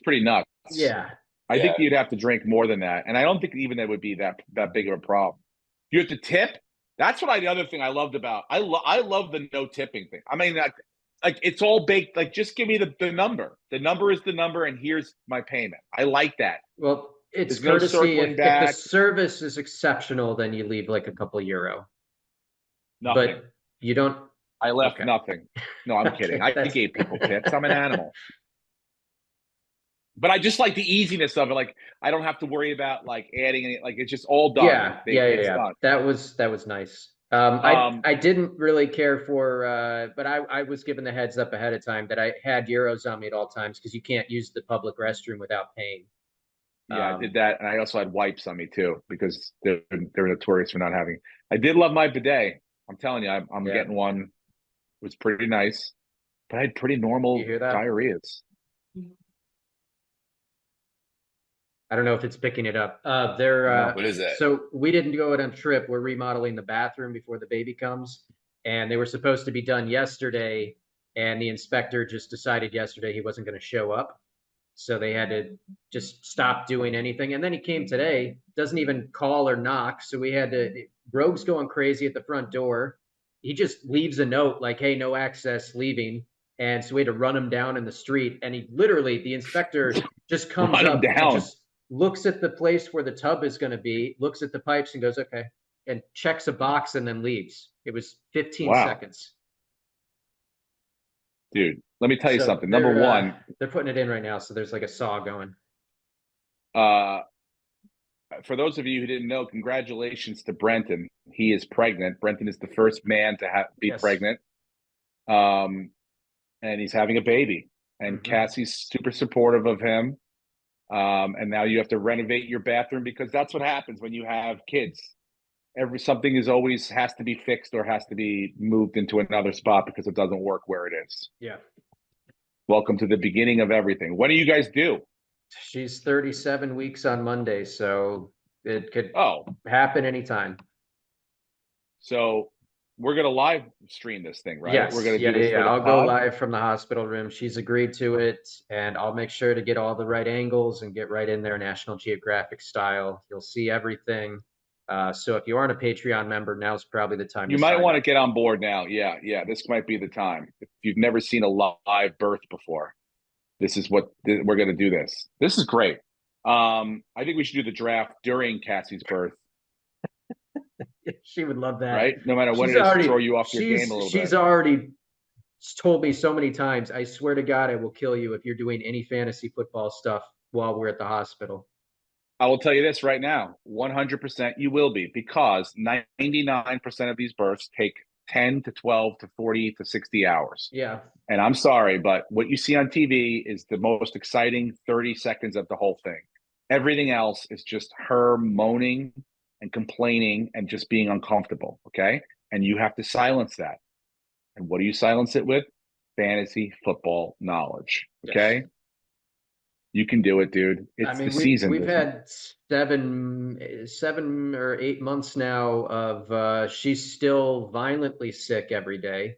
[SPEAKER 2] pretty nuts.
[SPEAKER 3] Yeah,
[SPEAKER 2] I think you'd have to drink more than that, and I don't think even that would be that big of a problem. You have to tip. That's the other thing I loved about. I love the no tipping thing. I mean, like it's all baked. Like, just give me the number. The number is the number, and here's my payment. I like that.
[SPEAKER 3] Well, it's courtesy. If the service is exceptional, then you leave like a couple euro.
[SPEAKER 2] Nothing.
[SPEAKER 3] But you don't.
[SPEAKER 2] I left nothing. No, I'm kidding. I gave people tips. I'm an animal. But I just like the easiness of it. Like, I don't have to worry about like adding any. Like, it's just all done.
[SPEAKER 3] Yeah. Done. That was nice. I didn't really care for, but I was given the heads up ahead of time that I had euros on me at all times, because you can't use the public restroom without paying.
[SPEAKER 2] Yeah, I did that, and I also had wipes on me too, because they're notorious for not having. I did love my bidet. I'm telling you, I'm getting one. It was pretty nice, but I had pretty normal diarrheas.
[SPEAKER 3] I don't know if it's picking it up. What
[SPEAKER 4] is that?
[SPEAKER 3] So we didn't go on a trip. We're remodeling the bathroom before the baby comes, and they were supposed to be done yesterday, and the inspector just decided yesterday he wasn't going to show up. So they had to just stop doing anything. And then he came today, doesn't even call or knock. So we had to, Rogue's going crazy at the front door. He just leaves a note like, hey, no access, leaving. And so we had to run him down in the street. And he literally, the inspector just comes up and just looks at the place where the tub is going to be, looks at the pipes and goes, okay, and checks a box and then leaves. It was 15 seconds.
[SPEAKER 2] Dude, let me tell you something. Number one,
[SPEAKER 3] they're putting it in right now, so there's like a saw going.
[SPEAKER 2] For those of you who didn't know, congratulations to Brenton. He is pregnant. Brenton is the first man to be pregnant, and he's having a baby. And Cassie's super supportive of him. And now you have to renovate your bathroom, because that's what happens when you have kids. Something has to be fixed or has to be moved into another spot because it doesn't work where it is.
[SPEAKER 3] Yeah.
[SPEAKER 2] Welcome to the beginning of everything. When do you guys do?
[SPEAKER 3] She's 37 weeks on Monday, so it could happen anytime.
[SPEAKER 2] So we're gonna live stream this thing, right?
[SPEAKER 3] Yes,
[SPEAKER 2] We're gonna do this.
[SPEAKER 3] I'll go live from the hospital room. She's agreed to it, and I'll make sure to get all the right angles and get right in there, National Geographic style. You'll see everything. So if you aren't a Patreon member, now's probably the time.
[SPEAKER 2] You might want to get on board now. Yeah, this might be the time. If you've never seen a live birth before, this is what we're gonna do. This is great. I think we should do the draft during Cassie's birth.
[SPEAKER 3] She would love that,
[SPEAKER 2] right? No matter what it is, to throw you off your game a little bit.
[SPEAKER 3] She's already told me so many times, I swear to God, I will kill you if you're doing any fantasy football stuff while we're at the hospital.
[SPEAKER 2] I will tell you this right now, 100% you will be, because 99% of these births take 10 to 12 to 40 to 60 hours.
[SPEAKER 3] Yeah.
[SPEAKER 2] And I'm sorry, but what you see on TV is the most exciting 30 seconds of the whole thing. Everything else is just her moaning and complaining and just being uncomfortable, okay? And you have to silence that. And what do you silence it with? Fantasy football knowledge, okay? Yes. You can do it, dude. It's the season.
[SPEAKER 3] We've had 7 or 8 months now of she's still violently sick every day.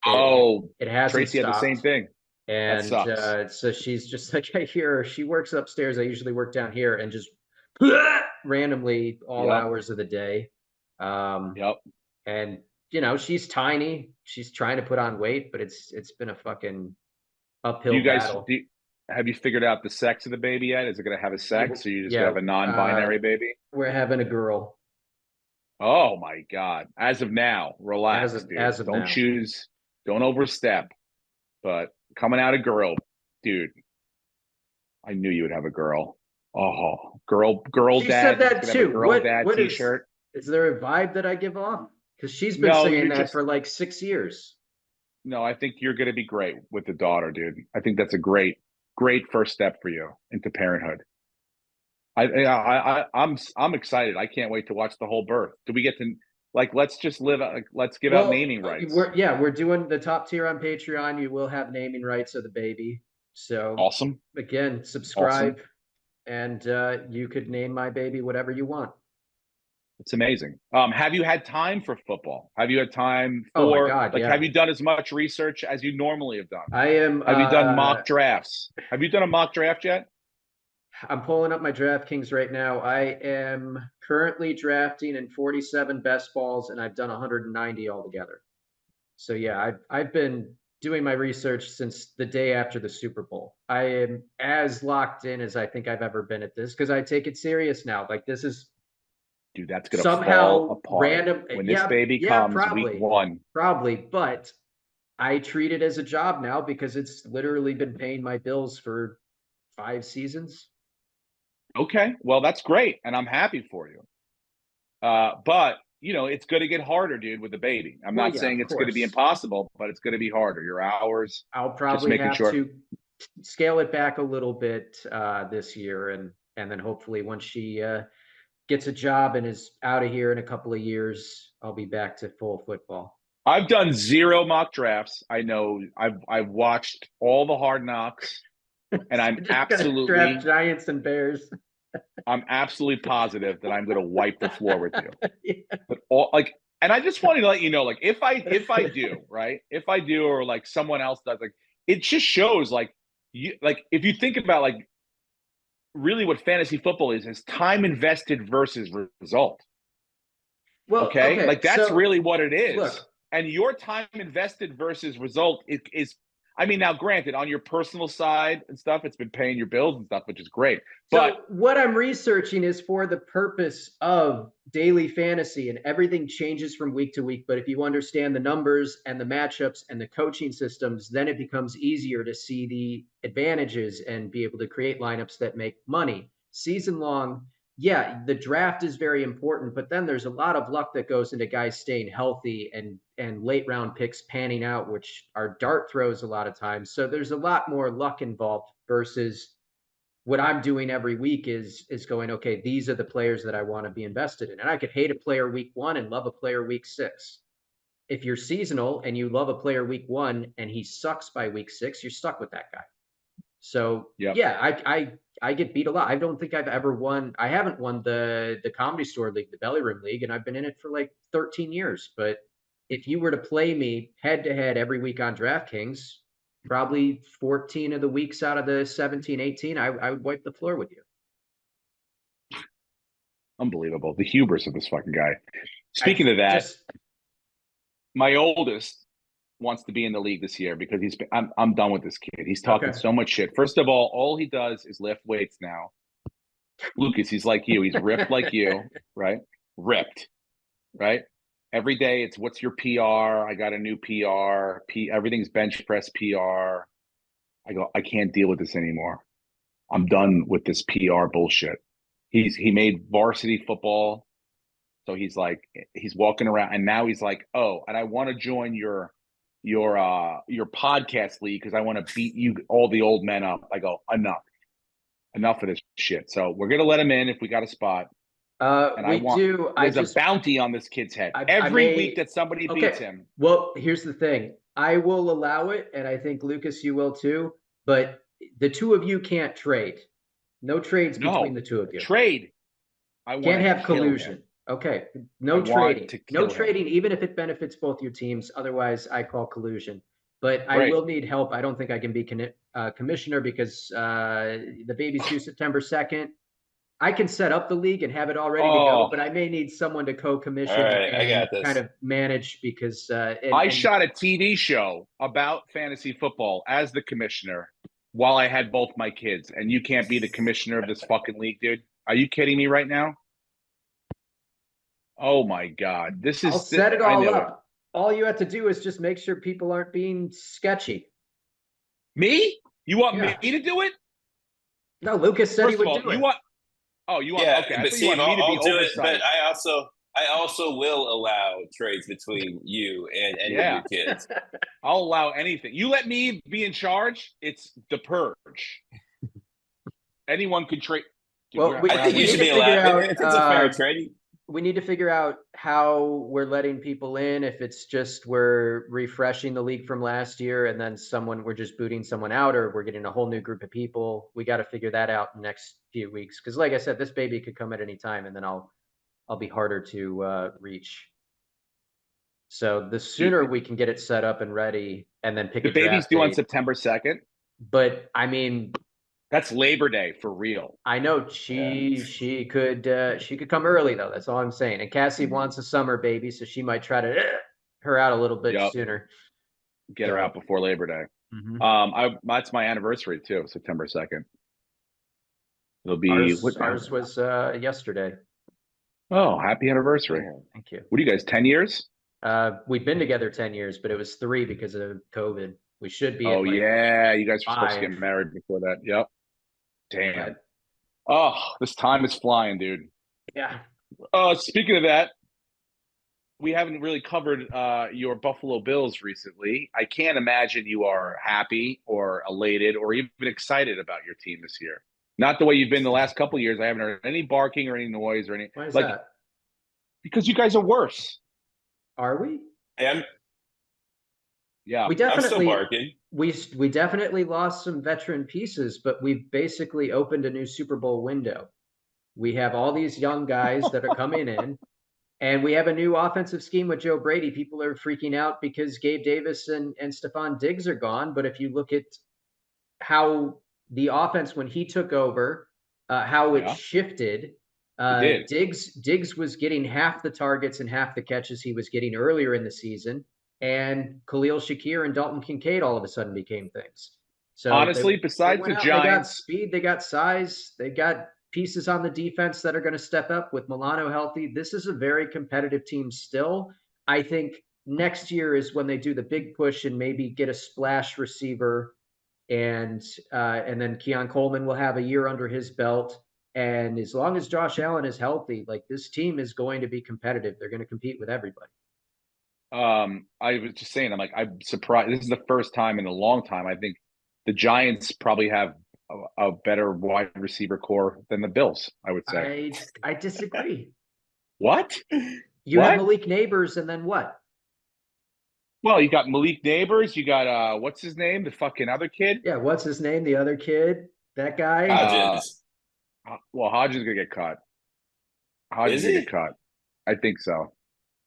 [SPEAKER 3] It hasn't
[SPEAKER 2] Tracy
[SPEAKER 3] stopped.
[SPEAKER 2] had the same thing.
[SPEAKER 3] And so she's just like, I hear her. She works upstairs. I usually work down here, and just randomly all hours of the day. And you know, she's tiny. She's trying to put on weight, but it's been a fucking uphill battle.
[SPEAKER 2] Have you figured out the sex of the baby yet? Is it going to have a sex, or you just going to have a non-binary baby?
[SPEAKER 3] We're having a girl.
[SPEAKER 2] Oh my God! As of now, relax, dude. Don't choose. Don't overstep. But coming out a girl, dude. I knew you would have a girl. Oh, girl
[SPEAKER 3] she
[SPEAKER 2] dad.
[SPEAKER 3] She said that too.
[SPEAKER 2] Girl dad T-shirt.
[SPEAKER 3] Is there a vibe that I give off? Because she's been saying that for like 6 years.
[SPEAKER 2] No, I think you're going to be great with the daughter, dude. I think that's a great first step for you into parenthood. I'm excited. I can't wait to watch the whole birth. Do we get to let's just live? Let's give out naming rights.
[SPEAKER 3] We're doing the top tier on Patreon. You will have naming rights of the baby. So
[SPEAKER 2] awesome.
[SPEAKER 3] Again, subscribe, and you could name my baby whatever you want.
[SPEAKER 2] It's amazing. Have you had time for football? Have you had time for have you done as much research as you normally have done?
[SPEAKER 3] I am.
[SPEAKER 2] Have you done mock drafts? Have you done a mock draft yet?
[SPEAKER 3] I'm pulling up my DraftKings right now. I am currently drafting in 47 best balls, and I've done 190 altogether. So yeah, I've been doing my research since the day after the Super Bowl. I am as locked in as I think I've ever been at this, because I take it serious now. Like, this is.
[SPEAKER 2] Dude, that's gonna fall apart when this baby comes week 1.
[SPEAKER 3] Probably, but I treat it as a job now because it's literally been paying my bills for 5 seasons.
[SPEAKER 2] Okay, well, that's great, and I'm happy for you. But you know, it's going to get harder, dude, with the baby. I'm not saying it's going to be impossible, but it's going to be harder. Your hours.
[SPEAKER 3] I'll probably have to scale it back a little bit this year, and then hopefully once she gets a job and is out of here in a couple of years, I'll be back to full football.
[SPEAKER 2] I've done 0 mock drafts. I know I've watched all the Hard Knocks, and I'm absolutely
[SPEAKER 3] draft Giants and Bears.
[SPEAKER 2] I'm absolutely positive that I'm going to wipe the floor with you. But and I just wanted to let you know, like, if I do, right? If I do, or like someone else does, like, it just shows, like, if you think about, like, really what fantasy football is time invested versus result.
[SPEAKER 3] Well,
[SPEAKER 2] okay? Like, that's really what it is. Look, and your time invested versus result is I mean, now granted, on your personal side and stuff, it's been paying your bills and stuff, which is great. But
[SPEAKER 3] what I'm researching is for the purpose of daily fantasy, and everything changes from week to week. But if you understand the numbers and the matchups and the coaching systems, then it becomes easier to see the advantages and be able to create lineups that make money. Season long, yeah, the draft is very important, but then there's a lot of luck that goes into guys staying healthy and late round picks panning out, which are dart throws a lot of times. So there's a lot more luck involved versus what I'm doing every week is going, okay, these are the players that I want to be invested in. And I could hate a player week 1 and love a player week 6. if you're seasonal and you love a player week 1 and he sucks by week 6, you're stuck with that guy. So yeah, I get beat a lot. I don't think I've ever won. I haven't won the Comedy Store League, the Belly Room League, and I've been in it for like 13 years. But if you were to play me head to head every week on DraftKings, probably 14 of the weeks out of the 17, 18, I would wipe the floor with you.
[SPEAKER 2] Unbelievable. The hubris of this fucking guy. Speaking of that, my oldest wants to be in the league this year because I'm done with this kid. He's talking so much shit. First of all he does is lift weights now. Lucas, he's like you. He's ripped like you, right? Ripped, right? Every day it's what's your PR? I got a new PR. Everything's bench press PR. I go, I can't deal with this anymore. I'm done with this PR bullshit. He made varsity football. So he's walking around and now he's like, oh, and I want to join your podcast league because I want to beat you all the old men up. I go, enough of this shit. So we're gonna let him in if we got a spot. There's a bounty on this kid's head every week that somebody beats him.
[SPEAKER 3] Well, here's the thing. I will allow it, and I think Lucas, you will too. But the two of you can't trade. No trades between the two of you.
[SPEAKER 2] Trade.
[SPEAKER 3] I can't have collusion. Okay. No trading. No trading, even if it benefits both your teams. Otherwise, I call collusion. But I will need help. I don't think I can be commissioner because the baby's due September 2nd. I can set up the league and have it all ready to go, but I may need someone to co-commission and kind of manage because
[SPEAKER 2] I shot a TV show about fantasy football as the commissioner while I had both my kids, and you can't be the commissioner of this fucking league, dude. Are you kidding me right now? Oh my God.
[SPEAKER 3] I'll set it all up. All you have to do is just make sure people aren't being sketchy.
[SPEAKER 2] Me? You want me to do it?
[SPEAKER 3] No, Lucas said he would do it.
[SPEAKER 2] Okay.
[SPEAKER 4] But Steve, I'll do it. But I also will allow trades between you and any of your kids.
[SPEAKER 2] I'll allow anything. You let me be in charge, it's the purge. Anyone could trade.
[SPEAKER 3] Well,
[SPEAKER 4] I think you should be allowed. It's a fair trade.
[SPEAKER 3] We need to figure out how we're letting people in. If it's just we're refreshing the league from last year and then we're just booting someone out, or we're getting a whole new group of people. We got to figure that out in the next few weeks. Because like I said, this baby could come at any time and then I'll be harder to reach. So the sooner we can get it set up and ready and then pick a draft date. The baby's
[SPEAKER 2] due on September 2nd.
[SPEAKER 3] But I mean,
[SPEAKER 2] that's Labor Day for real.
[SPEAKER 3] I know she could come early though. That's all I'm saying. And Cassie wants a summer baby, so she might try to her out a little bit sooner.
[SPEAKER 2] Get her out before Labor Day. Mm-hmm. That's my anniversary too, September 2nd. It'll be
[SPEAKER 3] ours was yesterday.
[SPEAKER 2] Oh, happy anniversary!
[SPEAKER 3] Thank you.
[SPEAKER 2] What are you guys? 10 years?
[SPEAKER 3] We've been together 10 years, but it was 3 because of COVID. We should be.
[SPEAKER 2] Oh you guys were supposed to get married before that. Yep. Damn. Oh, this time is flying, dude.
[SPEAKER 3] Yeah.
[SPEAKER 2] Speaking of that, we haven't really covered your Buffalo Bills recently. I can't imagine you are happy or elated or even excited about your team this year. Not the way you've been the last couple of years. I haven't heard any barking or any noise or any.
[SPEAKER 3] Why is that?
[SPEAKER 2] Because you guys are worse.
[SPEAKER 3] Are we?
[SPEAKER 2] Yeah,
[SPEAKER 3] we definitely.
[SPEAKER 4] I'm still barking.
[SPEAKER 3] We definitely lost some veteran pieces, but we've basically opened a new Super Bowl window. We have all these young guys that are coming in, and we have a new offensive scheme with Joe Brady. People are freaking out because Gabe Davis and Stephon Diggs are gone. But if you look at how the offense when he took over, how it shifted, Diggs was getting half the targets and half the catches he was getting earlier in the season. And Khalil Shakir and Dalton Kincaid all of a sudden became things. So
[SPEAKER 2] honestly, besides the Giants,
[SPEAKER 3] they got speed, they got size, they got pieces on the defense that are going to step up with Milano healthy. This is a very competitive team still. I think next year is when they do the big push and maybe get a splash receiver, and then Keon Coleman will have a year under his belt. And as long as Josh Allen is healthy, like this team is going to be competitive. They're going to compete with everybody.
[SPEAKER 2] I was just saying, I'm surprised. This is the first time in a long time. I think the Giants probably have a better wide receiver core than the Bills, I would say.
[SPEAKER 3] I disagree.
[SPEAKER 2] What?
[SPEAKER 3] You have Malik Neighbors, and then what?
[SPEAKER 2] Well, you got Malik Neighbors. You got what's his name? The fucking other kid.
[SPEAKER 3] Yeah, what's his name? The other kid. That guy.
[SPEAKER 4] Hodges.
[SPEAKER 2] Well, Hodges is gonna get cut. Hodges
[SPEAKER 4] Is
[SPEAKER 2] gonna
[SPEAKER 4] he?
[SPEAKER 2] get cut. I think so.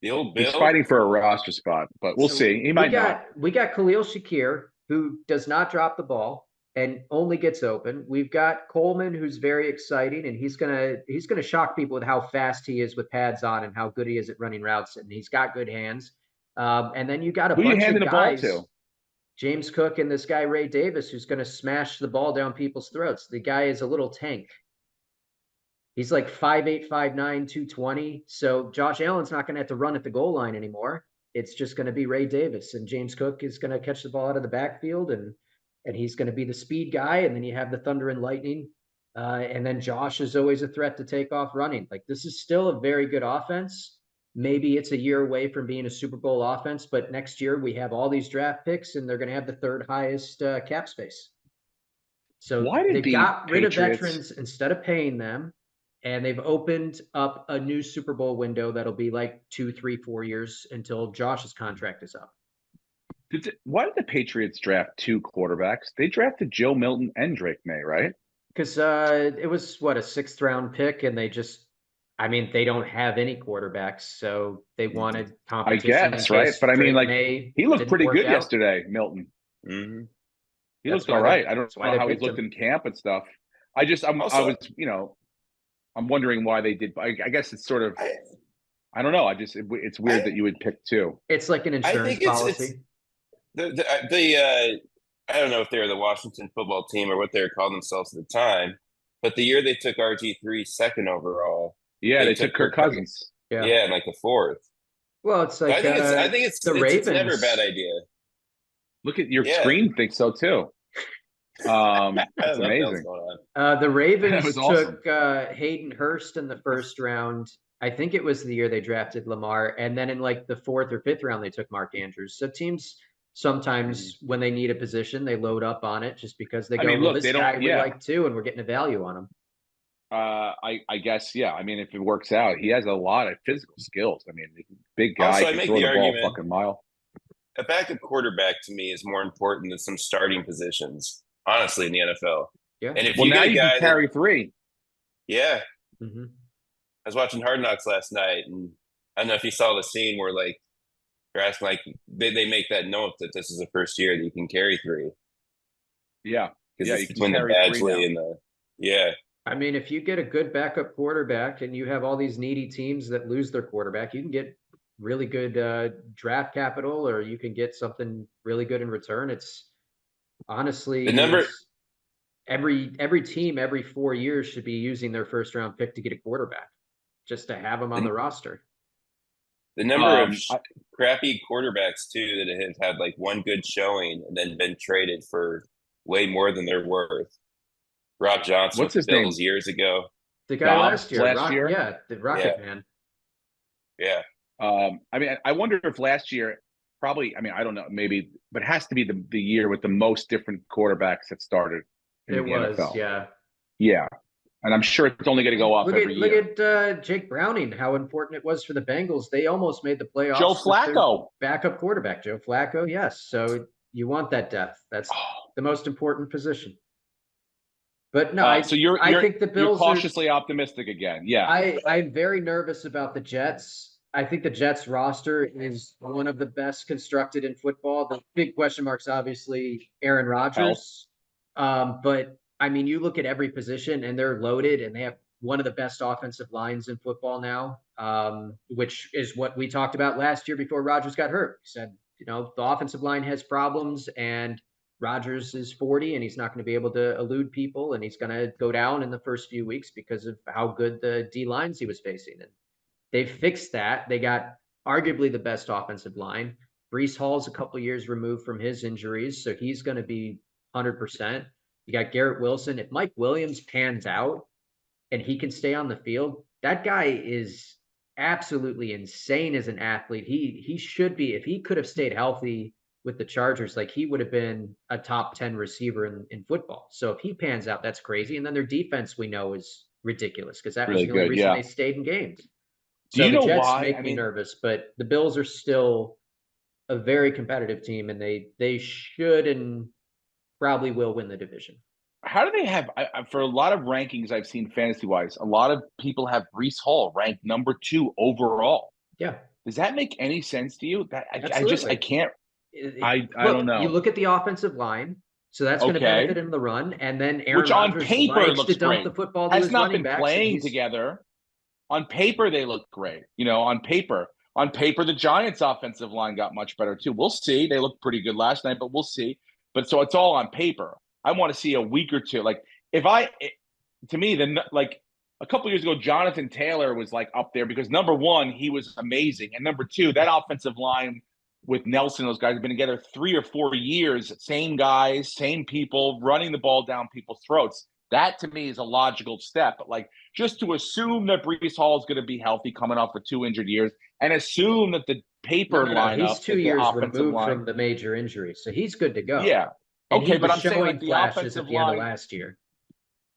[SPEAKER 4] The old Bill?
[SPEAKER 2] He's fighting for a roster spot, but we'll see. He might not.
[SPEAKER 3] We got Khalil Shakir, who does not drop the ball and only gets open. We've got Coleman, who's very exciting, and he's gonna shock people with how fast he is with pads on and how good he is at running routes, and he's got good hands. And then you got a bunch of guys. The ball to? James Cook and this guy Ray Davis, who's going to smash the ball down people's throats. The guy is a little tank. He's like 5'8", 5'9", 220. So Josh Allen's not going to have to run at the goal line anymore. It's just going to be Ray Davis, and James Cook is going to catch the ball out of the backfield, and he's going to be the speed guy. And then you have the Thunder and Lightning, and then Josh is always a threat to take off running. Like, this is still a very good offense. Maybe it's a year away from being a Super Bowl offense, but next year we have all these draft picks, and they're going to have the third highest cap space. So they got rid of veterans instead of paying them, and they've opened up a new Super Bowl window that'll be like 2, 3, 4 years until Josh's contract is up.
[SPEAKER 2] Why did the Patriots draft 2 quarterbacks? They drafted Joe Milton and Drake May, right?
[SPEAKER 3] Because it was, what, a 6th round pick, and they don't have any quarterbacks, so they wanted competition.
[SPEAKER 2] I guess, right? But I mean, like, he looked pretty good yesterday, Milton.
[SPEAKER 4] Mm-hmm.
[SPEAKER 2] He looked all right. I don't know how he looked in camp and stuff. I was wondering why they did. I guess it's sort of, I don't know. It's weird that you would pick 2.
[SPEAKER 3] It's like an insurance policy.
[SPEAKER 4] I don't know if they were the Washington football team or what they were calling themselves at the time, but the year they took RG3 second overall.
[SPEAKER 2] Yeah, they took Kirk Cousins.
[SPEAKER 4] Yeah, in like the 4th.
[SPEAKER 3] Well, it's like
[SPEAKER 4] I think it's
[SPEAKER 3] the Ravens.
[SPEAKER 4] It's never a bad idea.
[SPEAKER 2] Look at your screen, thinks so too. That's amazing.
[SPEAKER 3] The Ravens took Hayden Hurst in the 1st round. I think it was the year they drafted Lamar, and then in like the 4th or 5th round they took Mark Andrews. So teams sometimes when they need a position, they load up on it just because they go, this guy we like too, and we're getting a value on him.
[SPEAKER 2] I guess, yeah. I mean, if it works out, he has a lot of physical skills. I mean, big guy can throw the ball a fucking mile.
[SPEAKER 4] A backup quarterback to me is more important than some starting positions, honestly, in the NFL.
[SPEAKER 3] Yeah.
[SPEAKER 4] And if
[SPEAKER 2] you can carry 3.
[SPEAKER 4] Yeah.
[SPEAKER 3] Mm-hmm.
[SPEAKER 4] I was watching Hard Knocks last night, and I don't know if you saw the scene where like they're asking, like they make that note that this is the first year that you can carry 3.
[SPEAKER 2] Yeah.
[SPEAKER 4] Because it's between the Badgley and the
[SPEAKER 3] I mean, if you get a good backup quarterback and you have all these needy teams that lose their quarterback, you can get really good draft capital, or you can get something really good in return. It's honestly
[SPEAKER 4] the number.
[SPEAKER 3] Every team every 4 years should be using their 1st round pick to get a quarterback, just to have them on the roster.
[SPEAKER 4] The number of crappy quarterbacks too that have had like one good showing and then been traded for way more than they're worth. Rob Johnson,
[SPEAKER 2] what's his
[SPEAKER 4] Bills
[SPEAKER 2] name?
[SPEAKER 4] Years ago.
[SPEAKER 3] The guy last year. Yeah, the Rocket Man.
[SPEAKER 4] Yeah.
[SPEAKER 2] I mean, I wonder if last year, probably, I mean, I don't know, maybe, but it has to be the year with the most different quarterbacks that started in the NFL. Yeah. And I'm sure it's only going to go up every year.
[SPEAKER 3] Look at Jake Browning, how important it was for the Bengals. They almost made the playoffs.
[SPEAKER 2] Joe Flacco.
[SPEAKER 3] Backup quarterback, Joe Flacco, yes. So you want that depth. That's the most important position. But no, I think the Bills
[SPEAKER 2] are cautiously optimistic again. Yeah.
[SPEAKER 3] I'm very nervous about the Jets. I think the Jets roster is one of the best constructed in football. The big question mark's obviously Aaron Rodgers. But I mean, you look at every position and they're loaded, and they have one of the best offensive lines in football now, which is what we talked about last year before Rodgers got hurt. We said, the offensive line has problems, and Rodgers is 40 and he's not going to be able to elude people, and he's going to go down in the first few weeks because of how good the D lines he was facing. And they fixed that. They got arguably the best offensive line. Breece Hall's a couple years removed from his injuries, so he's going to be 100%. You got Garrett Wilson. If Mike Williams pans out and he can stay on the field, that guy is absolutely insane as an athlete. He should be, if he could have stayed healthy with the Chargers, like he would have been a top 10 receiver in football. So if he pans out, that's crazy. And then their defense, we know, is ridiculous because that was the only reason they stayed in games. So the Jets make me nervous, but the Bills are still a very competitive team, and they should and probably will win the division.
[SPEAKER 2] How do they have for a lot of rankings I've seen fantasy wise, a lot of people have Breece Hall ranked number 2 overall.
[SPEAKER 3] Yeah.
[SPEAKER 2] Does that make any sense to you? That I can't.
[SPEAKER 3] Look,
[SPEAKER 2] don't know.
[SPEAKER 3] You look at the offensive line, so that's going to benefit him in the run, and then Aaron
[SPEAKER 2] Rodgers
[SPEAKER 3] on
[SPEAKER 2] paper
[SPEAKER 3] likes
[SPEAKER 2] looks
[SPEAKER 3] to dump
[SPEAKER 2] great.
[SPEAKER 3] the football to
[SPEAKER 2] Has
[SPEAKER 3] his
[SPEAKER 2] not
[SPEAKER 3] running
[SPEAKER 2] been
[SPEAKER 3] backs,
[SPEAKER 2] playing together. On paper, they look great. On paper. On paper, the Giants' offensive line got much better too. We'll see. They looked pretty good last night, but we'll see. But so it's all on paper. I want to see a week or two. Like to me, then like a couple years ago, Jonathan Taylor was like up there because number 1, he was amazing, and number 2, that offensive line with Nelson, those guys have been together 3 or 4 years. Same guys, same people, running the ball down people's throats. That to me is a logical step. But like just to assume that Breece Hall is going to be healthy coming off of 2 injured years, and assume that the paper lineup,
[SPEAKER 3] he's 2 years removed from the major injury, so he's good to go.
[SPEAKER 2] Yeah,
[SPEAKER 3] and
[SPEAKER 2] okay, but I'm
[SPEAKER 3] showing
[SPEAKER 2] saying like the
[SPEAKER 3] flashes
[SPEAKER 2] offensive
[SPEAKER 3] at the end
[SPEAKER 2] line
[SPEAKER 3] of last year.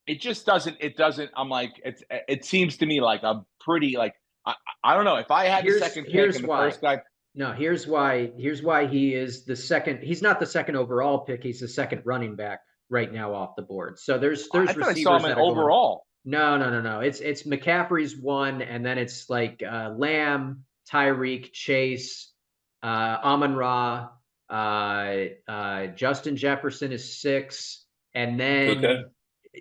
[SPEAKER 2] It just doesn't. It doesn't. I'm like it seems to me like a pretty like I don't know if I had the second pick and the first guy.
[SPEAKER 3] No, here's why he is the second. He's not the second overall pick. He's the second running back right now off the board. So there's receivers
[SPEAKER 2] I saw him
[SPEAKER 3] that
[SPEAKER 2] are overall.
[SPEAKER 3] No. It's McCaffrey's 1, and then it's like Lamb, Tyreek, Chase, Amon-Ra, Justin Jefferson is 6, and then
[SPEAKER 4] Puka.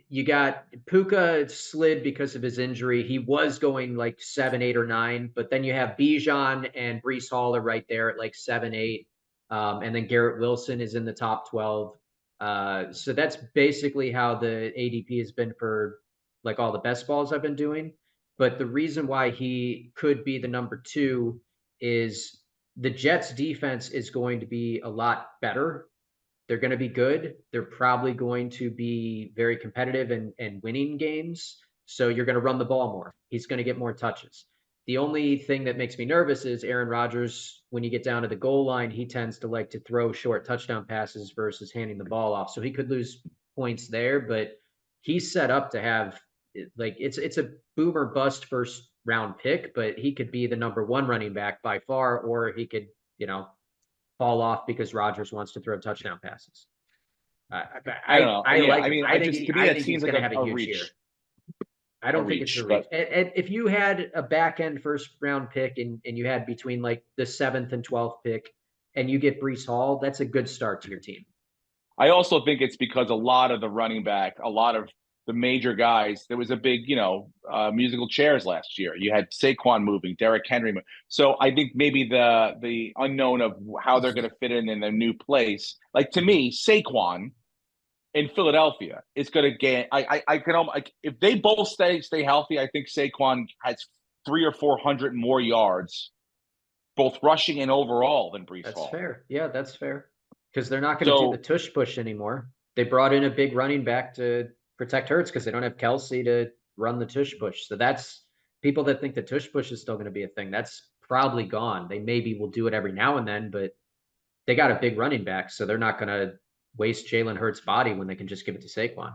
[SPEAKER 3] You got Puka slid because of his injury. He was going like 7, 8, or 9, but then you have Bijan and Breece Hall are right there at like 7, 8. And then Garrett Wilson is in the top 12. So that's basically how the ADP has been for like all the best balls I've been doing. But the reason why he could be the number 2 is the Jets defense is going to be a lot better. They're going to be good. They're probably going to be very competitive and winning games. So you're going to run the ball more. He's going to get more touches. The only thing that makes me nervous is Aaron Rodgers, when you get down to the goal line, he tends to like to throw short touchdown passes versus handing the ball off. So he could lose points there, but he's set up to have like it's a boomer bust first round pick, but he could be the number 1 running back by far, or he could, fall off because Rodgers wants to throw touchdown passes.
[SPEAKER 2] I don't know. I think he's going to have a huge year.
[SPEAKER 3] I don't think it's a reach. And if you had a back end first round pick and you had between like the 7th and 12th pick and you get Breece Hall, that's a good start to your team.
[SPEAKER 2] I also think it's because a lot of the running back, a lot of the major guys, there was a big, musical chairs last year. You had Saquon moving, Derrick Henry. So I think maybe the unknown of how they're going to fit in their new place. Like to me, Saquon in Philadelphia is going to get. I can almost, if they both stay healthy, I think Saquon has 300 or 400 more yards, both rushing and overall than Breece Hall.
[SPEAKER 3] That's fair. Yeah, that's fair. Because they're not going to do the tush push anymore. They brought in a big running back to protect Hurts because they don't have Kelsey to run the tush push. So that's people that think the tush push is still going to be a thing. That's probably gone. They maybe will do it every now and then, but they got a big running back, so they're not going to waste Jalen Hurts' body when they can just give it to Saquon.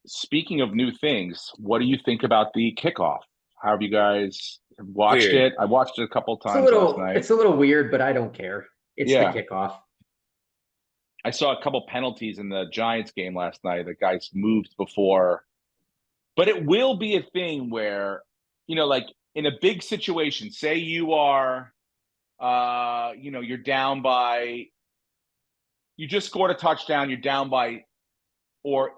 [SPEAKER 2] Speaking of new things, what do you think about the kickoff? How have you guys watched it? I watched it a couple times last night.
[SPEAKER 3] It's a little weird, but I don't care. It's the kickoff.
[SPEAKER 2] I saw a couple penalties in the Giants game last night. The guys moved before. But it will be a thing where, like in a big situation, say you are, you're down by, you just scored a touchdown, you're down by, or,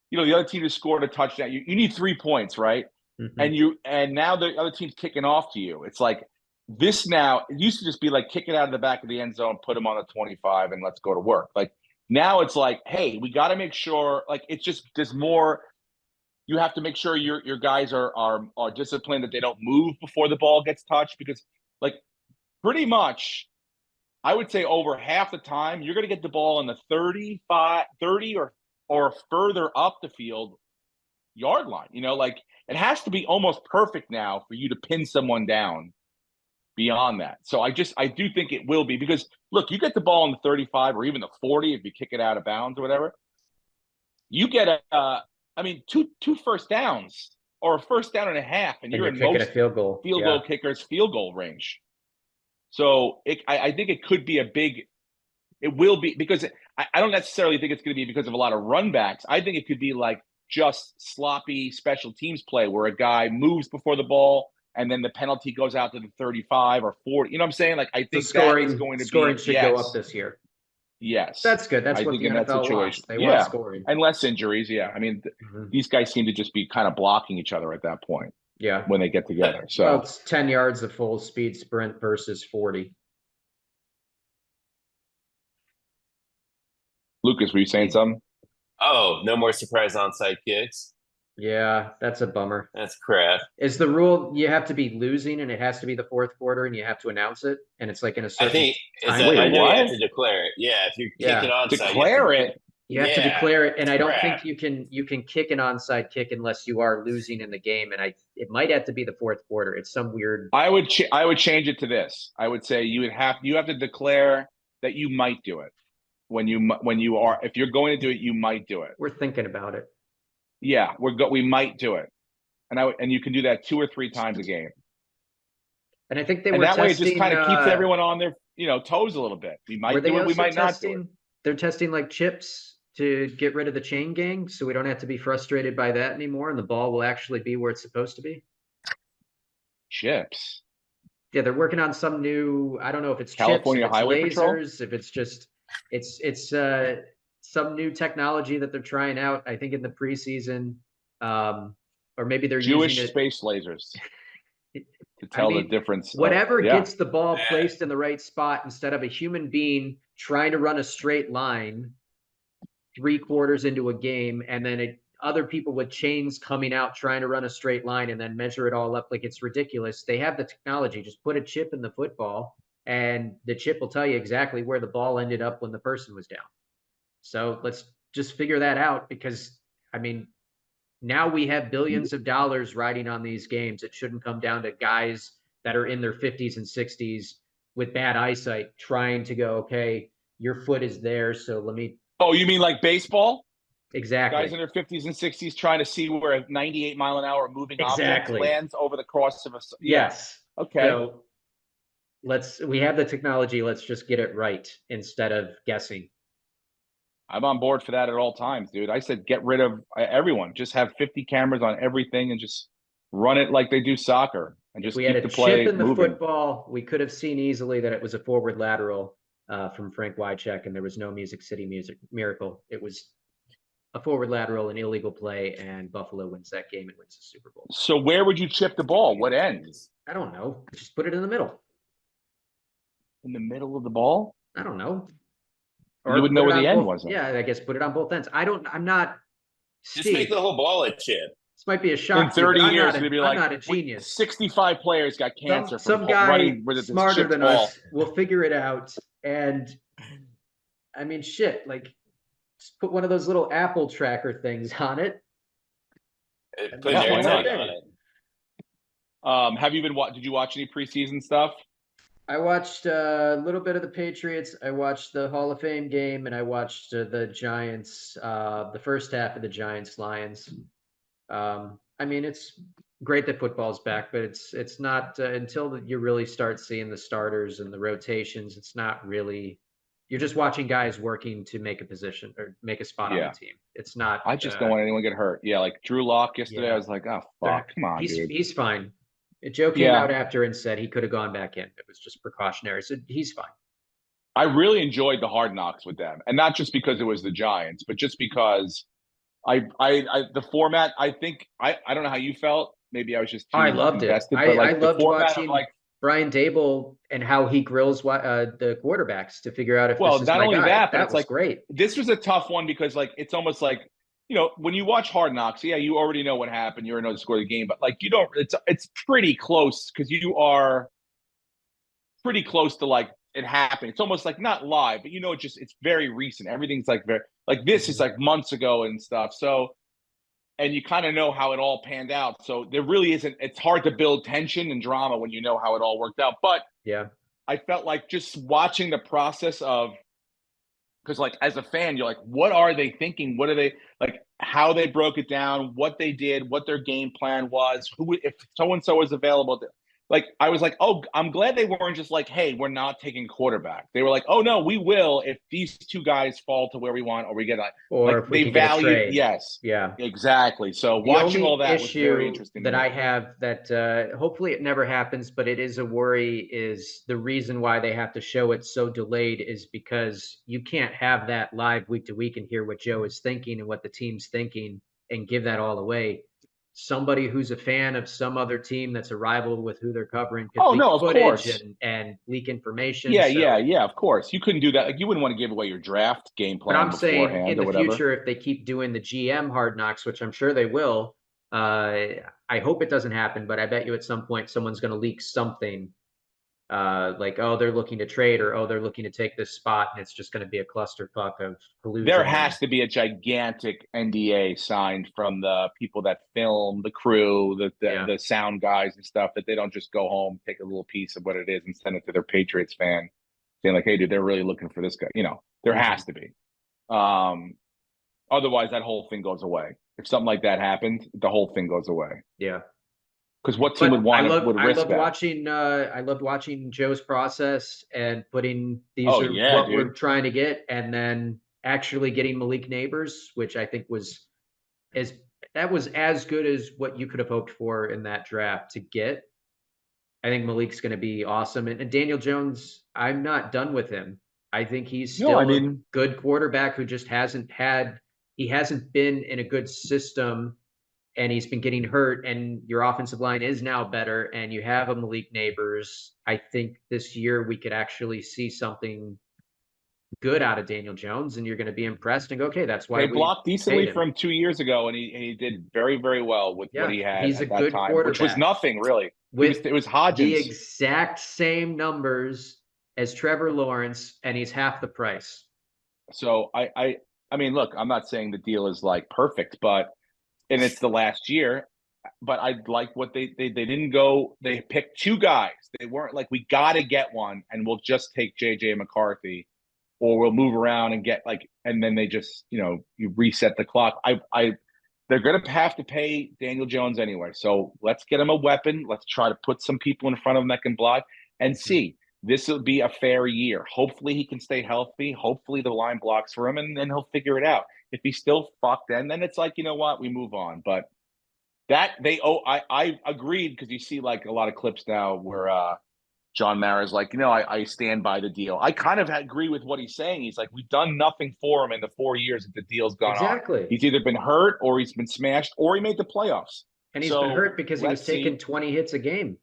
[SPEAKER 2] the other team just scored a touchdown. You need 3 points, right? Mm-hmm. And now the other team's kicking off to you. It's like, this now, it used to just be like kick it out of the back of the end zone, put them on the 25, and let's go to work. Like now it's like, hey, we got to make sure, like it's just there's more. You have to make sure your guys are disciplined, that they don't move before the ball gets touched, because like pretty much, I would say over half the time you're going to get the ball in the 30 or further up the field yard line. Like it has to be almost perfect now for you to pin someone down beyond that. So I do think it will be, because look, you get the ball in the 35 or even the 40 if you kick it out of bounds or whatever, you get two first downs or a first down and a half, and you're in most
[SPEAKER 3] field goal
[SPEAKER 2] kickers field goal range. So I think it could be it will be, because I don't necessarily think it's going to be because of a lot of run backs. I think it could be like just sloppy special teams play where a guy moves before the ball and then the penalty goes out to the 35 or 40. You know what I'm saying? Like, I think that is going to
[SPEAKER 3] scoring
[SPEAKER 2] be,
[SPEAKER 3] should go up this year.
[SPEAKER 2] Yes.
[SPEAKER 3] That's good. That's
[SPEAKER 2] I
[SPEAKER 3] what
[SPEAKER 2] think
[SPEAKER 3] the
[SPEAKER 2] in that
[SPEAKER 3] NFL
[SPEAKER 2] situation,
[SPEAKER 3] wants. They want scoring.
[SPEAKER 2] And less injuries. Yeah. I mean, these guys seem to just be kind of blocking each other at that point.
[SPEAKER 3] Yeah.
[SPEAKER 2] When they get together. So
[SPEAKER 3] well, it's 10 yards of full speed sprint versus 40.
[SPEAKER 2] Lucas, were you saying something?
[SPEAKER 4] Oh, no more surprise onside kicks.
[SPEAKER 3] Yeah, that's a bummer.
[SPEAKER 4] That's crap.
[SPEAKER 3] Is the rule you have to be losing and it has to be the fourth quarter and you have to announce it and it's like in a certain
[SPEAKER 4] I think
[SPEAKER 3] time?
[SPEAKER 4] I know you have to declare it. Yeah, if you're kicking onside,
[SPEAKER 2] declare it.
[SPEAKER 3] You have to declare it, and I don't think you can kick an onside kick unless you are losing in the game. And it might have to be the fourth quarter. It's some weird.
[SPEAKER 2] I would change it to this. I would say you have to declare that you might do it when you are, if you're going to do it, you might do it.
[SPEAKER 3] We're thinking about it.
[SPEAKER 2] Yeah, we might do it, and you can do that 2 or 3 times a game.
[SPEAKER 3] And I think they
[SPEAKER 2] were that
[SPEAKER 3] testing,
[SPEAKER 2] way it just kind of keeps everyone on their toes a little bit. We might do it. We might not do it.
[SPEAKER 3] They're testing like chips to get rid of the chain gang, so we don't have to be frustrated by that anymore, and the ball will actually be where it's supposed to be.
[SPEAKER 2] Chips.
[SPEAKER 3] Yeah, they're working on some new. I don't know if it's
[SPEAKER 2] California
[SPEAKER 3] chips, if
[SPEAKER 2] Highway
[SPEAKER 3] it's
[SPEAKER 2] Patrol?
[SPEAKER 3] lasers, if it's just it's some new technology that they're trying out. I think in the preseason, or maybe they're
[SPEAKER 2] Jewish
[SPEAKER 3] using
[SPEAKER 2] space lasers to tell the difference.
[SPEAKER 3] Whatever gets the ball placed in the right spot instead of a human being trying to run a straight line 3 quarters into a game, and then other people with chains coming out trying to run a straight line and then measure it all up. Like, it's ridiculous. They have the technology. Just put a chip in the football and the chip will tell you exactly where the ball ended up when the person was down. So let's just figure that out, because I mean, now we have billions of dollars riding on these games. It shouldn't come down to guys that are in their 50s and 60s with bad eyesight trying to go, okay, your foot is there, so let me.
[SPEAKER 2] Oh, you mean like baseball?
[SPEAKER 3] Exactly.
[SPEAKER 2] Guys in their 50s and 60s trying to see where a 98-mile-an-hour moving object lands over the cross of a.
[SPEAKER 3] Yes.
[SPEAKER 2] Okay.
[SPEAKER 3] So we have the technology. Let's just get it right instead of guessing.
[SPEAKER 2] I'm on board for that at all times, dude. I said get rid of everyone. Just have 50 cameras on everything and just run it like they do soccer and just keep the play moving.
[SPEAKER 3] Chip in the football, we could have seen easily that it was a forward lateral from Frank Wycheck, and there was no Music City miracle. It was a forward lateral, an illegal play, and Buffalo wins that game and wins the Super Bowl.
[SPEAKER 2] So where would you chip the ball? What end?
[SPEAKER 3] I don't know. Just put it in the middle.
[SPEAKER 2] In the middle of the ball?
[SPEAKER 3] I don't know.
[SPEAKER 2] Or you would know where the end was.
[SPEAKER 3] Yeah, I guess put it on both ends. I'm not.
[SPEAKER 4] Just make the whole ball a chip.
[SPEAKER 3] This might be a shock.
[SPEAKER 2] In 30 years, it'd be like,
[SPEAKER 3] I'm not a genius.
[SPEAKER 2] 65 players got cancer
[SPEAKER 3] some guy smarter than us will figure it out. And I mean, shit, like, just put one of those little Apple tracker things on it.
[SPEAKER 4] Put an AirTag on it.
[SPEAKER 2] Have you been? Did you watch any preseason stuff?
[SPEAKER 3] I watched a little bit of the Patriots. I watched the Hall of Fame game, and I watched the Giants, the first half of the Giants-Lions. I mean, it's great that football's back, but it's not until you really start seeing the starters and the rotations. It's not really. You're just watching guys working to make a position or make a spot on the team. It's not.
[SPEAKER 2] I just don't want anyone to get hurt. Yeah, like Drew Lock yesterday. I was like, oh fuck, come on, dude.
[SPEAKER 3] He's fine. Joe came out after and said he could have gone back in. It was just precautionary. So he's fine.
[SPEAKER 2] I really enjoyed the Hard Knocks with them. And not just because it was the Giants, but just because the format, I think, I don't know how you felt. Maybe I was just too
[SPEAKER 3] invested,
[SPEAKER 2] it.
[SPEAKER 3] I loved watching Brian Dable and how he grills the quarterbacks to figure out if this is
[SPEAKER 2] not
[SPEAKER 3] my
[SPEAKER 2] only
[SPEAKER 3] guy.
[SPEAKER 2] that, but
[SPEAKER 3] that
[SPEAKER 2] it's
[SPEAKER 3] was
[SPEAKER 2] like
[SPEAKER 3] great.
[SPEAKER 2] This was a tough one because it's almost like, when you watch Hard Knocks, you already know what happened. You already know the score of the game, but you don't. It's pretty close because you are pretty close to it happened. It's almost like not live, but it's very recent. Everything's this is months ago and stuff. So, and you kind of know how it all panned out. So there really isn't. It's hard to build tension and drama when you know how it all worked out. But
[SPEAKER 3] yeah,
[SPEAKER 2] I felt like just watching the process of. Because as a fan, you're what are they thinking? What are they how they broke it down, what they did, what their game plan was, if so-and-so was available. like I was like, oh, I'm glad they weren't just like, hey, we're not taking quarterback. They were like, oh no, we will if these two guys fall to where we want, or we get
[SPEAKER 3] or
[SPEAKER 2] like
[SPEAKER 3] if we
[SPEAKER 2] they
[SPEAKER 3] can get a
[SPEAKER 2] valued.
[SPEAKER 3] trade.
[SPEAKER 2] Yes,
[SPEAKER 3] Yeah,
[SPEAKER 2] exactly. So
[SPEAKER 3] the
[SPEAKER 2] watching
[SPEAKER 3] only
[SPEAKER 2] all that was very
[SPEAKER 3] issue
[SPEAKER 2] interesting
[SPEAKER 3] that
[SPEAKER 2] to me.
[SPEAKER 3] I have that hopefully it never happens, but it is a worry, is the reason why they have to show it so delayed is because you can't have that live week to week and hear what Joe is thinking and what the team's thinking and give that all away. Somebody who's a fan of some other team that's a rival with who they're covering could
[SPEAKER 2] Oh
[SPEAKER 3] leak
[SPEAKER 2] no, of
[SPEAKER 3] footage
[SPEAKER 2] course.
[SPEAKER 3] and leak information.
[SPEAKER 2] Yeah,
[SPEAKER 3] So,
[SPEAKER 2] yeah. Of course, you couldn't do that. Like you wouldn't want to give away your draft game
[SPEAKER 3] but
[SPEAKER 2] plan
[SPEAKER 3] I'm saying
[SPEAKER 2] beforehand
[SPEAKER 3] in
[SPEAKER 2] or
[SPEAKER 3] the
[SPEAKER 2] whatever.
[SPEAKER 3] future, if they keep doing the GM hard knocks, which I'm sure they will, I hope it doesn't happen, but I bet you at some point someone's going to leak something like, oh, they're looking to trade, or oh, they're looking to take this spot, and it's just going to be a clusterfuck of collusion.
[SPEAKER 2] There has to be a gigantic NDA signed from the people that film, the crew, the sound guys and stuff, that they don't just go home, take a little piece of what it is and send it to their Patriots fan, saying like, hey, dude, they're really looking for this guy. You know, there has to be. Otherwise, that whole thing goes away. If something like that happened, the whole thing goes away.
[SPEAKER 3] Yeah.
[SPEAKER 2] Because what team would want to risk that?
[SPEAKER 3] I loved watching Joe's process and putting these are what we're trying to get, and then actually getting Malik Neighbors, which I think was as good as what you could have hoped for in that draft to get. I think Malik's going to be awesome, and Daniel Jones, I'm not done with him. I think he's still a good quarterback who just hasn't been in a good system. And he's been getting hurt, and your offensive line is now better, and you have a Malik Neighbors. I think this year we could actually see something good out of Daniel Jones, and you're going to be impressed and go, okay, that's why
[SPEAKER 2] they blocked decently from 2 years ago, and he did very, very well with what he had
[SPEAKER 3] he's
[SPEAKER 2] at
[SPEAKER 3] a
[SPEAKER 2] that
[SPEAKER 3] good
[SPEAKER 2] time,
[SPEAKER 3] quarterback,
[SPEAKER 2] which was nothing really. It was Hodgins.
[SPEAKER 3] The exact same numbers as Trevor Lawrence, and he's half the price.
[SPEAKER 2] So I mean, look, I'm not saying the deal is like perfect, but and it's the last year, but I like what they didn't go. They picked two guys. They weren't like, we got to get one, and we'll just take JJ McCarthy, or we'll move around and get like, and then they just you reset the clock. They're gonna have to pay Daniel Jones anyway, so let's get him a weapon. Let's try to put some people in front of him that can block and see. This will be a fair year. Hopefully he can stay healthy. Hopefully the line blocks for him, and then he'll figure it out. If he's still fucked, then it's like, you know what, we move on. But that I agreed, because you see like a lot of clips now where John Mara's like, I stand by the deal. I kind of agree with what he's saying. He's like, we've done nothing for him in the 4 years that the deal's gone on. He's either been hurt, or he's been smashed, or he made the playoffs.
[SPEAKER 3] And he's been hurt because he was taking 20 hits a game.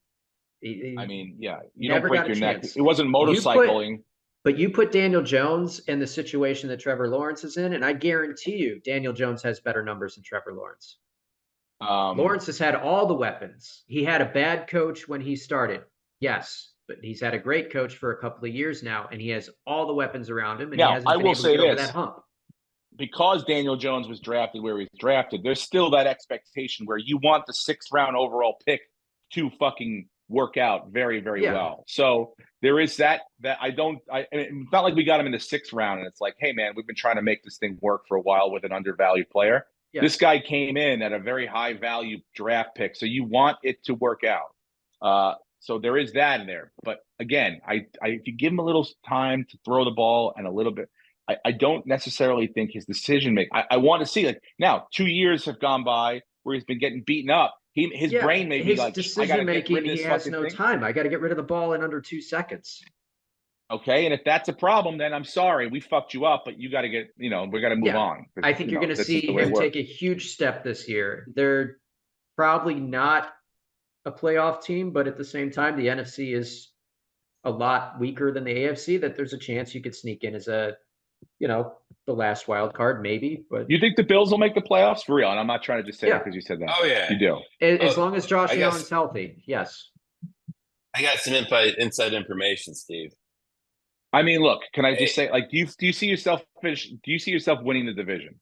[SPEAKER 2] I mean, yeah, you don't break your neck. It wasn't motorcycling.
[SPEAKER 3] But you put Daniel Jones in the situation that Trevor Lawrence is in, and I guarantee you Daniel Jones has better numbers than Trevor Lawrence. Lawrence has had all the weapons. He had a bad coach when he started. Yes, but he's had a great coach for a couple of years now, and he has all the weapons around him, and
[SPEAKER 2] now,
[SPEAKER 3] he hasn't been able to get over that hump.
[SPEAKER 2] Because Daniel Jones was drafted where he's drafted, there's still that expectation where you want the 6th round overall pick to fucking work out very, very well. So there is that it's not like we got him in the 6th round and it's like, hey man, we've been trying to make this thing work for a while with an undervalued player. This guy came in at a very high value draft pick, so you want it to work out. So there is that in there. But again, if you give him a little time to throw the ball and a little bit, I don't necessarily think his decision making. I want to see, like, now 2 years have gone by where he's been getting beaten up. His brain may be like,
[SPEAKER 3] decision making, he has no time. I got to get rid of the ball in under 2 seconds.
[SPEAKER 2] Okay, and if that's a problem, then I'm sorry, we fucked you up, but you got to get, we got to move on.
[SPEAKER 3] I think you're going to see him take a huge step this year. They're probably not a playoff team, but at the same time, the NFC is a lot weaker than the AFC, that there's a chance you could sneak in as the last wild card, maybe. But
[SPEAKER 2] you think the Bills will make the playoffs for real? And I'm not trying to just say that because you said that.
[SPEAKER 4] Oh yeah,
[SPEAKER 2] you do.
[SPEAKER 3] As long as Josh Allen's healthy, yes.
[SPEAKER 4] I got some inside information, Steve.
[SPEAKER 2] I mean, look, can I just say, like, do you see yourself winning the division?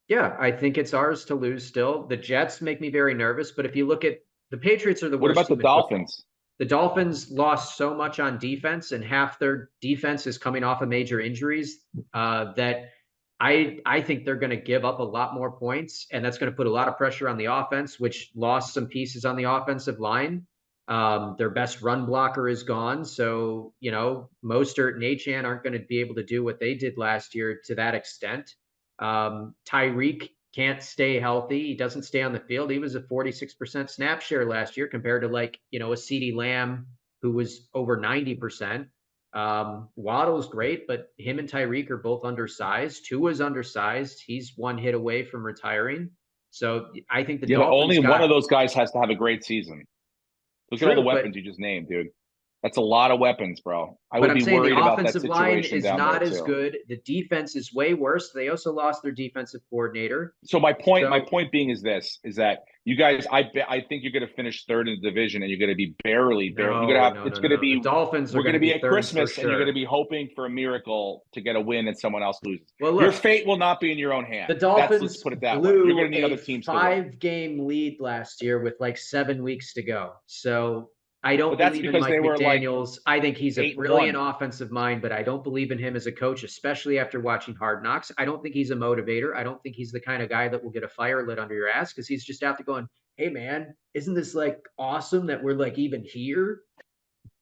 [SPEAKER 3] Yeah, I think it's ours to lose still. The Jets make me very nervous, but if you look at the Patriots are the worst.
[SPEAKER 2] What about the Dolphins?
[SPEAKER 3] The Dolphins lost so much on defense, and half their defense is coming off of major injuries, that I think they're going to give up a lot more points, and that's going to put a lot of pressure on the offense, which lost some pieces on the offensive line. Their best run blocker is gone. So, Mostert and Achane aren't going to be able to do what they did last year to that extent. Tyreek can't stay healthy. He doesn't stay on the field. He was a 46% snap share last year compared to a CeeDee Lamb who was over 90%. Waddle's great, but him and Tyreek are both undersized. Tua's undersized. He's one hit away from retiring. So I think the Dolphins
[SPEAKER 2] but only one of those guys has to have a great season. Look at all the weapons you just named, dude. That's a lot of weapons, bro. I would be worried about that situation.
[SPEAKER 3] The offensive line is not as good. The defense is way worse. They also lost their defensive coordinator.
[SPEAKER 2] So my point being is that you guys, I think you're going to finish third in the division, and you're going to be barely. You're going to have. It's going to be
[SPEAKER 3] the Dolphins.
[SPEAKER 2] We're going to be at Christmas, and you're going to be hoping for a miracle to get a win, and someone else loses. Well, look, your fate will not be in your own hands.
[SPEAKER 3] The Dolphins
[SPEAKER 2] let's put it that way. You're going to need other teams.
[SPEAKER 3] 5-game lead last year with 7 weeks to go. So. I don't believe in Mike McDaniels. I think he's a brilliant offensive mind, but I don't believe in him as a coach, especially after watching Hard Knocks. I don't think he's a motivator. I don't think he's the kind of guy that will get a fire lit under your ass, because he's just out there going, hey, man, isn't this awesome that we're even here?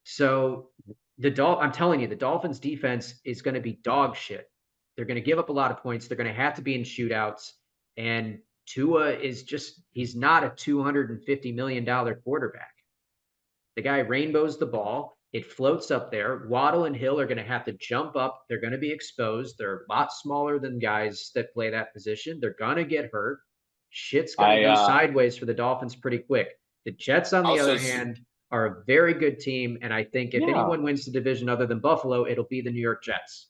[SPEAKER 3] So I'm telling you, the Dolphins defense is going to be dog shit. They're going to give up a lot of points. They're going to have to be in shootouts. And Tua is he's not a $250 million quarterback. The guy rainbows the ball. It floats up there. Waddle and Hill are going to have to jump up. They're going to be exposed. They're a lot smaller than guys that play that position. They're going to get hurt. Shit's going to go sideways for the Dolphins pretty quick. The Jets, on the other hand, are a very good team. And I think if anyone wins the division other than Buffalo, it'll be the New York Jets.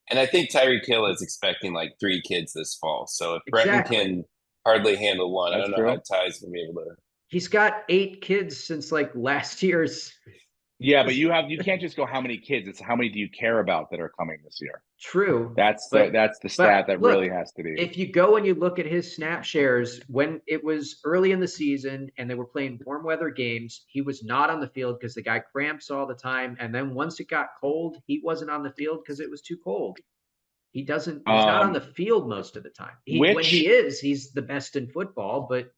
[SPEAKER 4] And I think Tyreek Hill is expecting 3 kids this fall. So if Brenton can hardly handle one, I don't know how Ty's going to be able to.
[SPEAKER 3] He's got 8 kids since last year's.
[SPEAKER 2] Yeah, but you can't just go how many kids. It's how many do you care about that are coming this year.
[SPEAKER 3] True.
[SPEAKER 2] That's the stat that really has to be.
[SPEAKER 3] If you go and you look at his snap shares when it was early in the season and they were playing warm weather games, he was not on the field because the guy cramps all the time. And then once it got cold, he wasn't on the field because it was too cold. He's not on the field most of the time. When he is, he's the best in football, but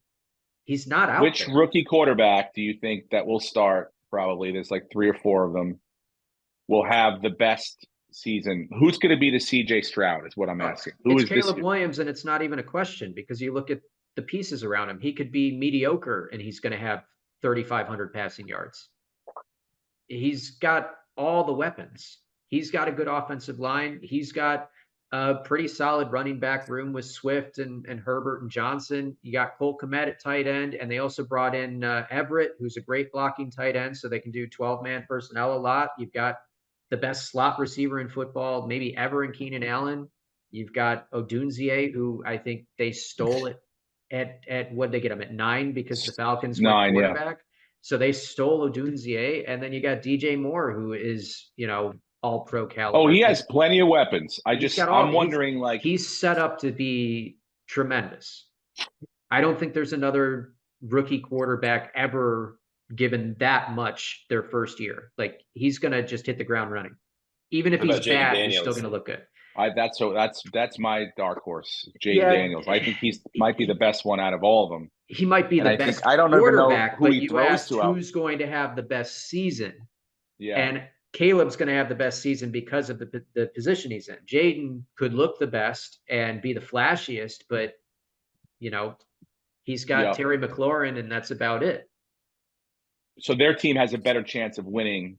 [SPEAKER 3] he's not out.
[SPEAKER 2] Which rookie quarterback do you think that will start? Probably there's 3 or 4 of them will have the best season. Who's going to be the CJ Stroud is what I'm asking.
[SPEAKER 3] It's Caleb Williams, and it's not even a question because you look at the pieces around him. He could be mediocre, and he's going to have 3,500 passing yards. He's got all the weapons. He's got a good offensive line. He's got a pretty solid running back room with Swift and Herbert and Johnson. You got Cole Kmet at tight end, and they also brought in Everett, who's a great blocking tight end, so they can do 12-man personnel a lot. You've got the best slot receiver in football, maybe ever, in Keenan Allen. You've got Odunze, who I think they stole it at what they get him at 9 because the Falcons were quarterback. Yeah. So they stole Odunze, and then you got DJ Moore, who is all pro caliber.
[SPEAKER 2] Oh, he has plenty of weapons. I'm wondering,
[SPEAKER 3] he's set up to be tremendous. I don't think there's another rookie quarterback ever given that much their first year. He's going to just hit the ground running. Even if he's bad, he's still going to look good.
[SPEAKER 2] That's my dark horse, Jaden Daniels. I think he's might be the best one out of all of them.
[SPEAKER 3] He might be the best quarterback, but you asked who's going to have the best season. Yeah. And Caleb's going to have the best season because of the position he's in. Jaden could look the best and be the flashiest, but he's got Terry McLaurin, and that's about it.
[SPEAKER 2] So their team has a better chance of winning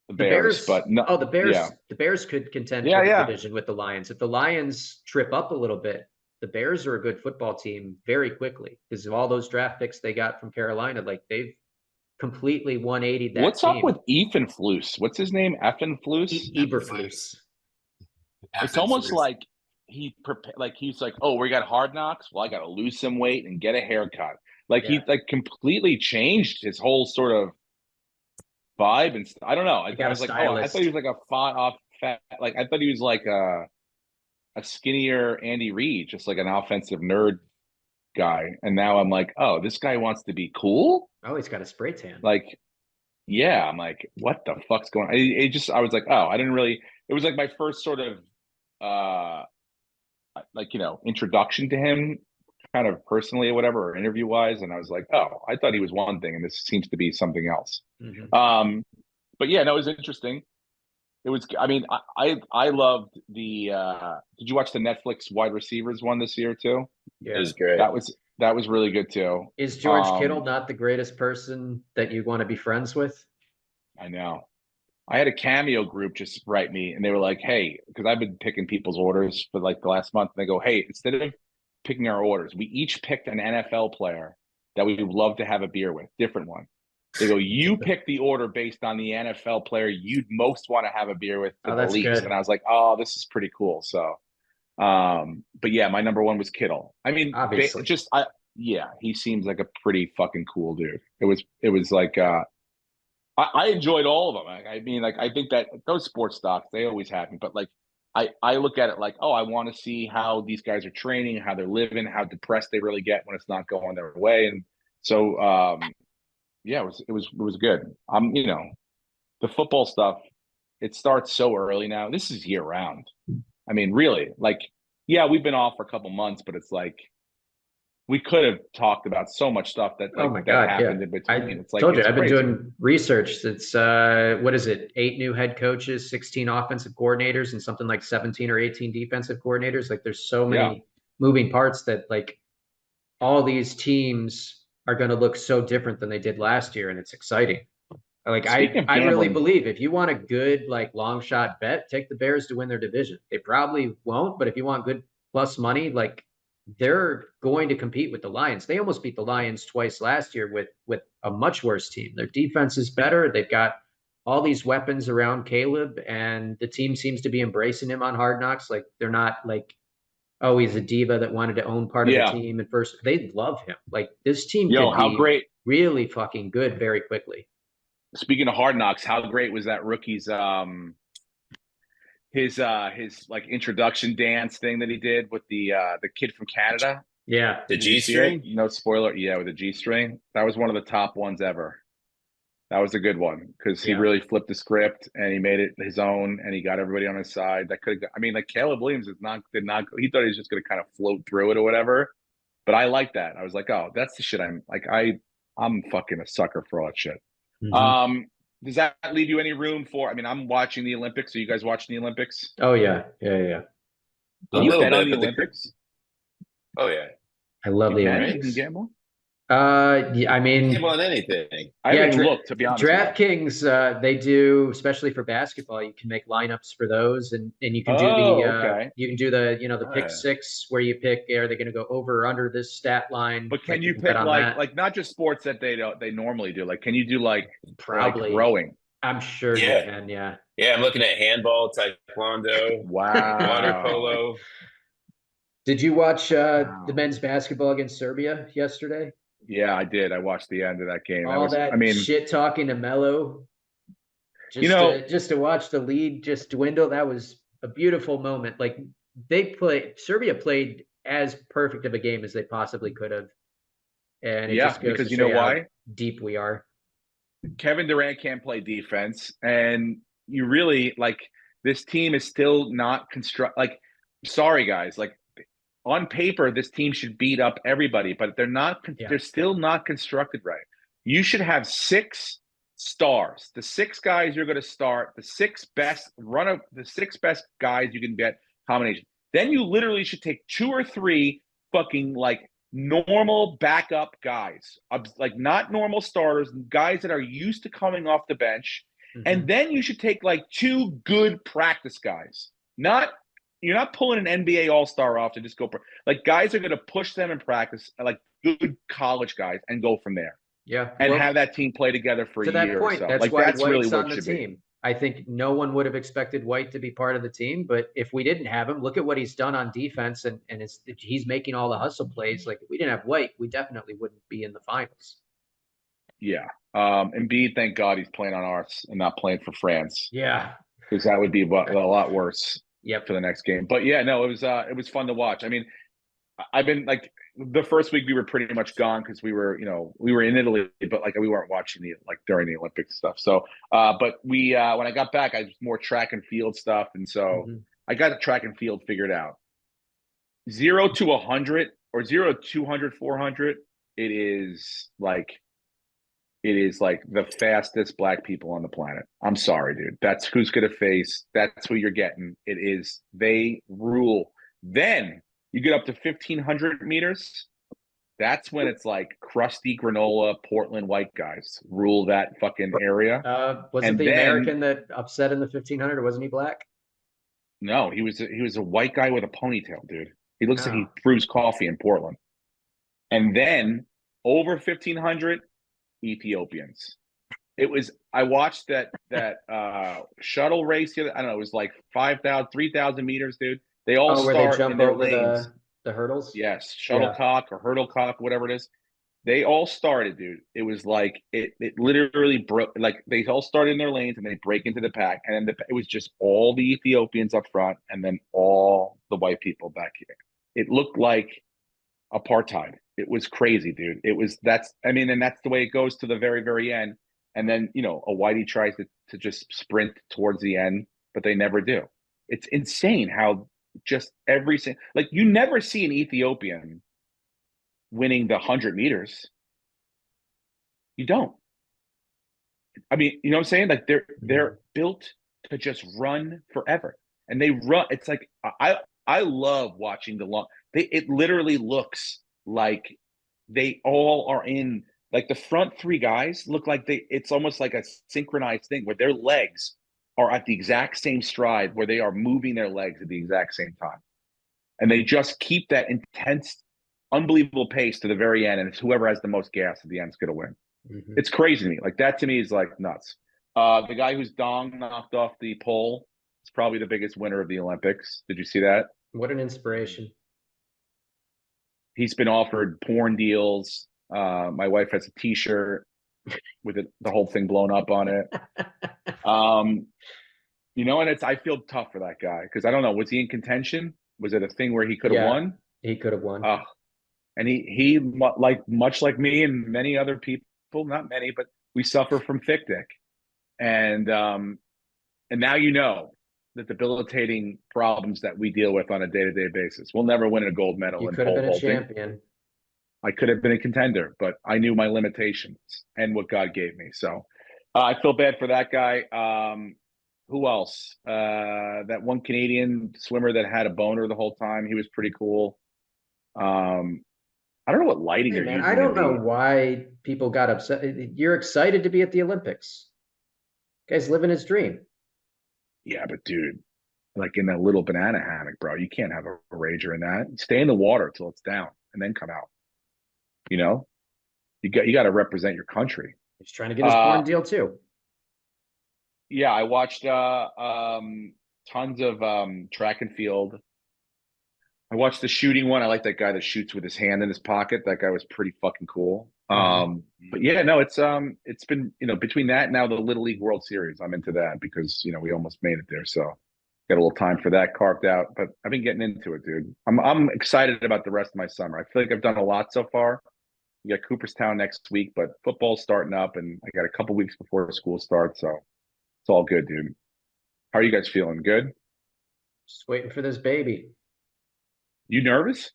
[SPEAKER 2] the Bears, but no.
[SPEAKER 3] Oh, the Bears. Yeah. The Bears could contend for the division with the Lions. If the Lions trip up a little bit, the Bears are a good football team very quickly because of all those draft picks they got from Carolina. They've completely 180 that
[SPEAKER 2] What's
[SPEAKER 3] team.
[SPEAKER 2] Up with Eberflus? What's his name? Eberflus?
[SPEAKER 3] Eberflus.
[SPEAKER 2] It's almost like he's oh, we got Hard Knocks. Well, I got to lose some weight and get a haircut. He completely changed his whole sort of vibe and I don't know. I thought he was fat. I thought he was like a skinnier Andy Reid, just like an offensive nerd guy. And now I'm like, oh, this guy wants to be cool.
[SPEAKER 3] Oh, he's got a spray tan.
[SPEAKER 2] I'm like, what the fuck's going on? I was like, oh, I didn't really. It was my first sort of introduction to him. kind of personally or whatever, or interview wise. And I was like, oh, I thought he was one thing, and this seems to be something else. But yeah, no, it was interesting. It was. I mean, I loved the. Did you watch the Netflix wide receivers one this year too?
[SPEAKER 4] Yeah, it was great.
[SPEAKER 2] That was really good too.
[SPEAKER 3] Is George Kittle not the greatest person that you want to be friends with?
[SPEAKER 2] I know. I had a Cameo group just write me, and they were like, "Hey," because I've been picking people's orders for like the last month. And they go, "Hey, instead of picking our orders, we each picked an NFL player that we would love to have a beer with, different one." They go, "You pick the order based on the NFL player you'd most want to have a beer with the least." Good. And I was like, "Oh, this is pretty cool." So, but yeah, my number one was Kittle. I mean, obviously, he seems like a pretty fucking cool dude. It was like, I enjoyed all of them. I mean, like, I think that those sports stocks, they always happen, but like, I look at it like, oh, I want to see how these guys are training, how they're living, how depressed they really get when it's not going their way, and so. Yeah, it was good. You know, the football stuff, it starts so early now. This is year round. I mean, really, like, yeah, we've been off for a couple months, but it's like we could have talked about so much stuff that happened in between. It's like
[SPEAKER 3] told you, I've been doing research. It's what is it? 8 new head coaches, 16 offensive coordinators, and something like 17 or 18 defensive coordinators. Like, there's so many moving parts that like all these teams are going to look so different than they did last year, and it's exciting. Like, I really believe if you want a good, like, long shot bet, take the Bears to win their division. They probably won't, but if you want good plus money, like, they're going to compete with the Lions. They almost beat the Lions twice last year with a much worse team. Their defense is better. They've got all these weapons around Caleb, and the team seems to be embracing him on Hard Knocks. Like, they're not like, oh, he's a diva that wanted to own part of the team at first. They love him. Like, this team could be great, really fucking good very quickly.
[SPEAKER 2] Speaking of Hard Knocks, how great was that rookie's his like introduction dance thing that he did with the kid from Canada?
[SPEAKER 3] Yeah,
[SPEAKER 4] the G string.
[SPEAKER 2] No spoiler. Yeah, with the G string. That was one of the top ones ever. That was a good one because he really flipped the script and he made it his own and he got everybody on his side. That could, I mean, like Caleb Williams did not. He thought he was just going to kind of float through it or whatever. But I like that. I was like, oh, that's the shit. I'm fucking a sucker for all that shit. Mm-hmm. Does that leave you any room for? I mean, I'm watching the Olympics. Are you guys watching the Olympics?
[SPEAKER 3] Oh yeah.
[SPEAKER 2] Can you bet on the Olympics?
[SPEAKER 4] Oh yeah.
[SPEAKER 3] I love the Olympics.
[SPEAKER 2] You can gamble?
[SPEAKER 3] Yeah, I mean,
[SPEAKER 4] gamble on anything.
[SPEAKER 2] I haven't looked, to be honest.
[SPEAKER 3] DraftKings, they do, especially for basketball. You can make lineups for those, and you can do you can do the pick six where you pick, are they going to go over or under this stat line?
[SPEAKER 2] But can you pick like not just sports that they normally do? Like, can you do probably like rowing?
[SPEAKER 3] I'm sure you can. Yeah.
[SPEAKER 4] Yeah, I'm looking at handball, taekwondo, water polo.
[SPEAKER 3] Did you watch the men's basketball against Serbia yesterday?
[SPEAKER 2] Yeah, I did. I watched the end of that game.
[SPEAKER 3] Shit talking to Melo. Just to watch the lead just dwindle, that was a beautiful moment. Like, Serbia played as perfect of a game as they possibly could have. And it just goes because to show how deep we are.
[SPEAKER 2] Kevin Durant can't play defense, and you really this team is still not sorry guys, on paper, this team should beat up everybody, but they're not. They're still not constructed right. You should have 6 stars. The 6 guys you're going to start, the 6 best guys you can get combination. Then you literally should take 2 or 3 fucking normal backup guys, not normal starters, guys that are used to coming off the bench, and then you should take 2 good practice guys, You're not pulling an NBA All-Star off to just go guys are going to push them in practice, good college guys, and go from there.
[SPEAKER 3] Yeah,
[SPEAKER 2] and have that team play together for a year or so.
[SPEAKER 3] That's why White's really on the team. I think no one would have expected White to be part of the team, but if we didn't have him, look at what he's done on defense, and he's making all the hustle plays. Like, if we didn't have White, we definitely wouldn't be in the finals.
[SPEAKER 2] Yeah, Embiid, thank God he's playing on ours and not playing for France.
[SPEAKER 3] Yeah,
[SPEAKER 2] because that would be a lot worse.
[SPEAKER 3] Yep.
[SPEAKER 2] For the next game. But yeah, no, it was fun to watch. I mean, I've been the first week we were pretty much gone because we were in Italy, but we weren't watching during the Olympics stuff. So but we when I got back, I was more track and field stuff, and so I got the track and field figured out. 0 to 100 or 0 to 200, 400, it is like the fastest black people on the planet. I'm sorry, dude. That's who's going to face. That's who you're getting. It is. They rule. Then you get up to 1,500 meters. That's when it's like crusty granola Portland white guys rule that fucking area.
[SPEAKER 3] Wasn't the American that upset in the 1,500, or wasn't he black?
[SPEAKER 2] No, he was a white guy with a ponytail, dude. He looks like he brews coffee in Portland. And then over 1,500, Ethiopians. I watched that shuttle race here. I don't know, it was like 5,000, 3,000 meters, dude. They all
[SPEAKER 3] where they
[SPEAKER 2] start
[SPEAKER 3] jump
[SPEAKER 2] in their
[SPEAKER 3] over
[SPEAKER 2] lanes.
[SPEAKER 3] The hurdles?
[SPEAKER 2] Yes, shuttlecock or hurdlecock, whatever it is. They all started, dude. It was like it literally broke. Like they all started in their lanes and they break into the pack, and then it was just all the Ethiopians up front, and then all the white people back here. It looked like apartheid. It was crazy, dude. And that's the way it goes to the very, very end. And then, a whitey tries to just sprint towards the end, but they never do. It's insane how just like you never see an Ethiopian winning the 100 meters. You don't. I mean, you know what I'm saying? Like they're built to just run forever. And they run. It's like, I love watching it literally looks like they all are in, like the front three guys look like it's almost like a synchronized thing where their legs are at the exact same stride, where they are moving their legs at the exact same time. And they just keep that intense, unbelievable pace to the very end. And it's whoever has the most gas at the end is going to win. Mm-hmm. It's crazy to me. Like that to me is like nuts. The guy whose dong knocked off the pole is probably the biggest winner of the Olympics. Did you see that?
[SPEAKER 3] What an inspiration.
[SPEAKER 2] He's been offered porn deals. My wife has a T-shirt with the whole thing blown up on it. And I feel tough for that guy because I don't know. Was he in contention? Was it a thing where he could have won?
[SPEAKER 3] He could have won.
[SPEAKER 2] And he much like me and many other people, not many, but we suffer from thick dick. And now the debilitating problems that we deal with on a day-to-day basis. We'll never win a gold medal.
[SPEAKER 3] You could have been a champion.
[SPEAKER 2] I could have been a contender, but I knew my limitations and what God gave me. So I feel bad for that guy. Who else? That one Canadian swimmer that had a boner the whole time. He was pretty cool. I don't know what lighting you're using.
[SPEAKER 3] I don't know why people got upset. You're excited to be at the Olympics. Guy's living his dream.
[SPEAKER 2] Yeah, but dude, like in that little banana hammock, bro, you can't have a rager in that. Stay in the water till it's down and then come out. You got to represent your country.
[SPEAKER 3] He's trying to get his porn deal too.
[SPEAKER 2] Yeah, I watched tons of track and field. I watched the shooting one. I like that guy that shoots with his hand in his pocket. That guy was pretty fucking cool. But yeah, no, it's been, between that and now the Little League World Series, I'm into that because, we almost made it there. So got a little time for that carved out, but I've been getting into it, dude. I'm excited about the rest of my summer. I feel like I've done a lot so far. We got Cooperstown next week, but football's starting up and I got a couple weeks before school starts. So it's all good, dude. How are you guys feeling? Good?
[SPEAKER 3] Just waiting for this baby.
[SPEAKER 2] You nervous?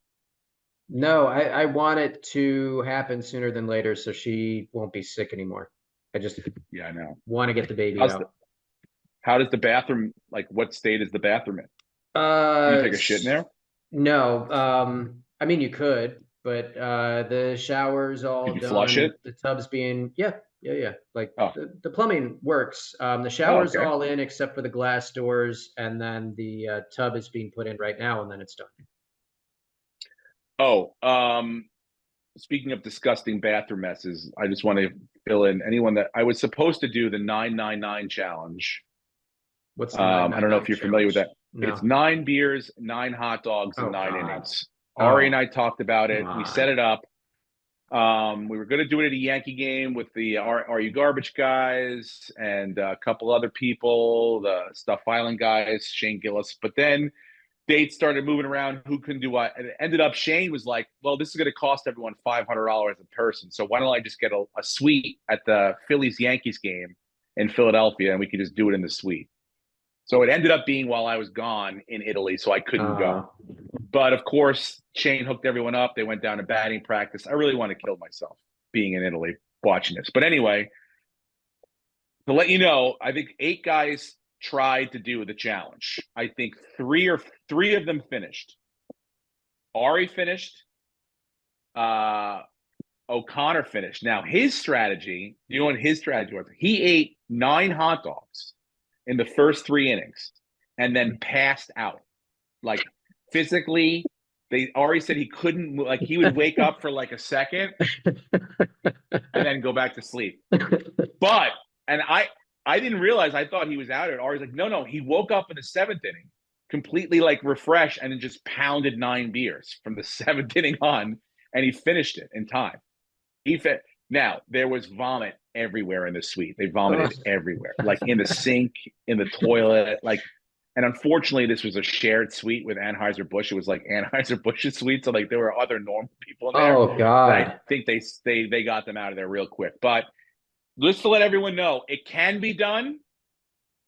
[SPEAKER 3] No, I want it to happen sooner than later so she won't be sick anymore. I know. Want to get the baby out.
[SPEAKER 2] How does the bathroom, like what state is the bathroom in? Do you take a shit in there?
[SPEAKER 3] No. I mean, you could, but the shower's all done.
[SPEAKER 2] Did you flush it?
[SPEAKER 3] The tub's being, yeah. Like the plumbing works. The shower's all in except for the glass doors, and then the tub is being put in right now, and then it's done.
[SPEAKER 2] Speaking of disgusting bathroom messes, I just want to fill in anyone that I was supposed to do the 999 challenge.
[SPEAKER 3] What's the 999
[SPEAKER 2] I don't know if you're familiar with that.
[SPEAKER 3] No.
[SPEAKER 2] It's 9 beers, 9 hot dogs, and 9 innings. Ari and I talked about it. We set it up. We were going to do it at a Yankee game with the Are You Garbage guys and a couple other people, the Stuff Island guys, Shane Gillis. But then dates started moving around who can do what. And it ended up, Shane was like, well, this is going to cost everyone $500 a person. So why don't I just get a suite at the Phillies-Yankees game in Philadelphia and we could just do it in the suite. So it ended up being while I was gone in Italy, so I couldn't go. But of course, Shane hooked everyone up. They went down to batting practice. I really want to kill myself being in Italy watching this. But anyway, to let you know, I think 8 guys tried to do the challenge. I think three of them finished. Ari finished. O'Connor finished. Now, his strategy, you know what his strategy was? He ate 9 hot dogs in the first 3 innings and then passed out. Like, physically, Ari said he couldn't, like, he would wake up for like a second and then go back to sleep. But, and I didn't realize, I thought he was out. And Ari's like, no, he woke up in the 7th inning, completely like refreshed, and then just pounded 9 beers from the 7th inning on, and he finished it in time. Now, there was vomit everywhere in the suite. They vomited everywhere, like in the sink, in the toilet, like. And unfortunately, this was a shared suite with Anheuser-Busch. It was like Anheuser-Busch's suite, so like there were other normal people in there.
[SPEAKER 3] Oh God!
[SPEAKER 2] I think they got them out of there real quick. But just to let everyone know, it can be done.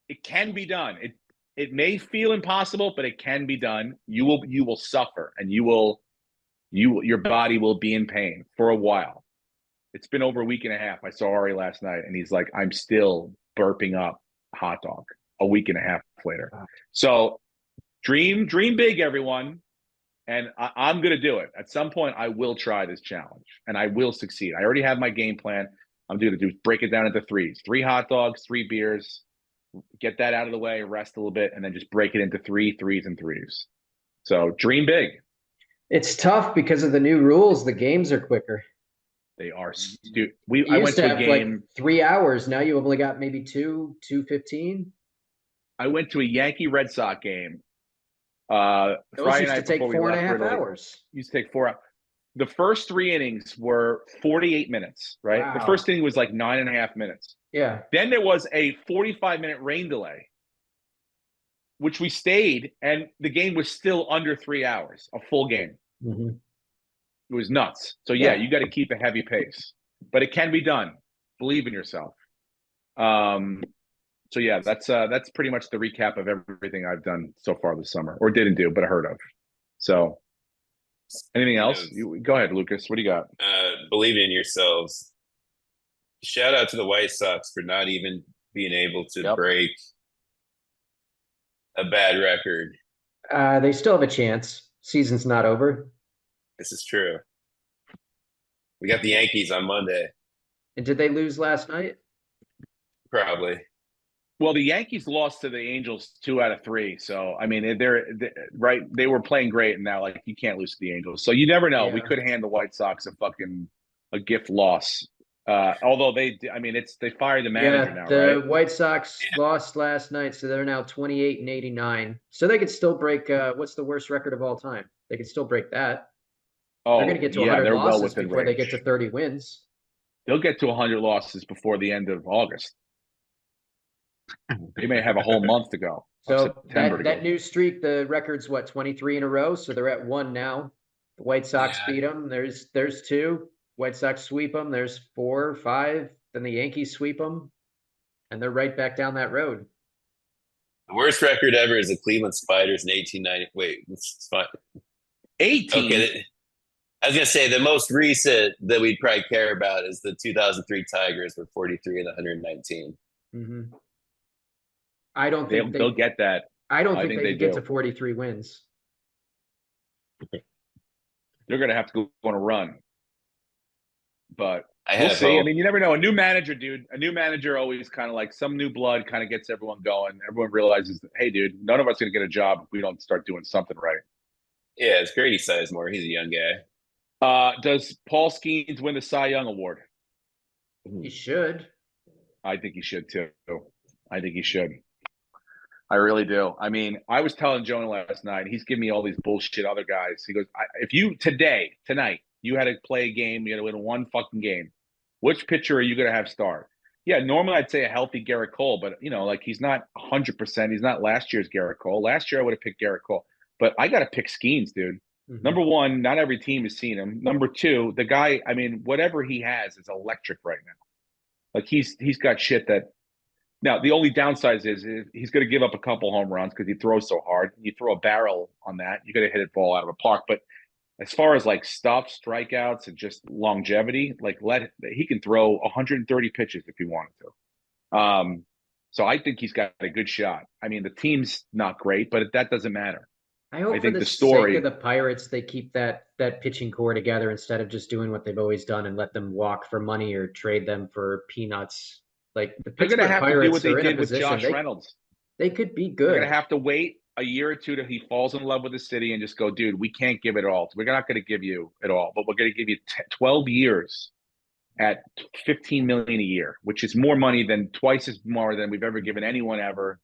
[SPEAKER 2] It can be done. It may feel impossible, but it can be done. You will suffer, and your body will be in pain for a while. It's been over a week and a half. I saw Ari last night, and he's like, I'm still burping up hot dog a week and a half later. So dream big, everyone. And I'm going to do it. At some point, I will try this challenge, and I will succeed. I already have my game plan. I'm going to do break it down into 3s. 3 hot dogs, 3 beers. Get that out of the way, rest a little bit, and then just break it into 3 3s and 3s. So dream big.
[SPEAKER 3] It's tough because of the new rules. The games are quicker.
[SPEAKER 2] They are. Dude, I went to a game.
[SPEAKER 3] Like 3 hours. Now you only got maybe 2:15.
[SPEAKER 2] I went to a Yankee Red Sox game.
[SPEAKER 3] Those
[SPEAKER 2] Friday
[SPEAKER 3] used
[SPEAKER 2] night
[SPEAKER 3] to take
[SPEAKER 2] before
[SPEAKER 3] 4.5 hours.
[SPEAKER 2] Used to take 4 hours. The first 3 innings were 48 minutes, right?
[SPEAKER 3] Wow.
[SPEAKER 2] The first inning was like 9.5 minutes.
[SPEAKER 3] Yeah.
[SPEAKER 2] Then there was a 45-minute rain delay, which we stayed, and the game was still under 3 hours, a full game.
[SPEAKER 3] Mm-hmm.
[SPEAKER 2] It was nuts. So yeah, you got to keep a heavy pace, but it can be done. Believe in yourself. So yeah, that's pretty much the recap of everything I've done so far this summer, or didn't do, but I heard of. So anything else? Go ahead, Lucas. What do you got?
[SPEAKER 4] Believe in yourselves. Shout out to the White Sox for not even being able to break a bad record.
[SPEAKER 3] They still have a chance. Season's not over.
[SPEAKER 4] This is true. We got the Yankees on Monday.
[SPEAKER 3] And did they lose last night?
[SPEAKER 4] Probably.
[SPEAKER 2] Well, the Yankees lost to the Angels 2 out of 3. So, I mean, they're right. They were playing great, and now, like, you can't lose to the Angels. So you never know. Yeah. We could hand the White Sox a gift loss. Although they fired the manager now, right?
[SPEAKER 3] The White Sox lost last night, so they're now 28-89. So they could still break. What's the worst record of all time? They could still break that. They're going to get to 100 losses before they get to 30 wins.
[SPEAKER 2] They'll get to 100 losses before the end of August. They may have a whole month to go.
[SPEAKER 3] So that new streak, the record's 23 in a row. So they're at 1 now. The White Sox beat them. There's 2. White Sox sweep them. There's 4, 5. Then the Yankees sweep them, and they're right back down that road.
[SPEAKER 4] The worst record ever is the Cleveland Spiders in 1890. Wait, it's fine.
[SPEAKER 2] 18.
[SPEAKER 4] Okay, I was gonna say the most recent that we'd probably care about is the 2003 Tigers with 43 and 119.
[SPEAKER 3] Mm-hmm. I don't think
[SPEAKER 2] they'll get that.
[SPEAKER 3] I don't think they get to 43 wins.
[SPEAKER 2] They're going to have to go on a run. But
[SPEAKER 4] we'll
[SPEAKER 2] see. Hope. I mean, you never know. A new manager, dude. A new manager always kind of like some new blood kind of gets everyone going. Everyone realizes that, hey, dude, none of us are going to get a job if we don't start doing something right.
[SPEAKER 4] Yeah, it's Grady Sizemore. He's a young guy.
[SPEAKER 2] Does Paul Skeens win the Cy Young Award?
[SPEAKER 3] He should.
[SPEAKER 2] I think he should, too. I think he should. I really do. I mean, I was telling Jonah last night, he's giving me all these bullshit other guys. He goes, if you tonight, you had to play a game, you had to win one fucking game, which pitcher are you going to have start? Yeah, normally I'd say a healthy Garrett Cole, but, like, he's not 100%. He's not last year's Garrett Cole. Last year I would have picked Garrett Cole. But I got to pick Skeens, dude. Mm-hmm. Number one, not every team has seen him. Number two, the guy, I mean, whatever he has is electric right now. Like, he's got shit that Now, the only downside is he's going to give up a couple home runs because he throws so hard. You throw a barrel on that, you got to hit it ball out of a park. But as far as like stuff, strikeouts, and just longevity, like he can throw 130 pitches if he wanted to. So I think he's got a good shot. I mean, the team's not great, but that doesn't matter.
[SPEAKER 3] I hope for the sake of the Pirates, they keep that pitching core together instead of just doing what they've always done and let them walk for money or trade them for peanuts. Like the Pittsburgh Pirates are in a position. They're going to have to do what they did with Josh
[SPEAKER 2] Reynolds.
[SPEAKER 3] They could be good.
[SPEAKER 2] They're going to have to wait a year or two till he falls in love with the city and just go, dude, we can't give it all. We're not going to give you it all, but we're going to give you 12 years at $15 million a year, which is more money than twice as more than we've ever given anyone ever.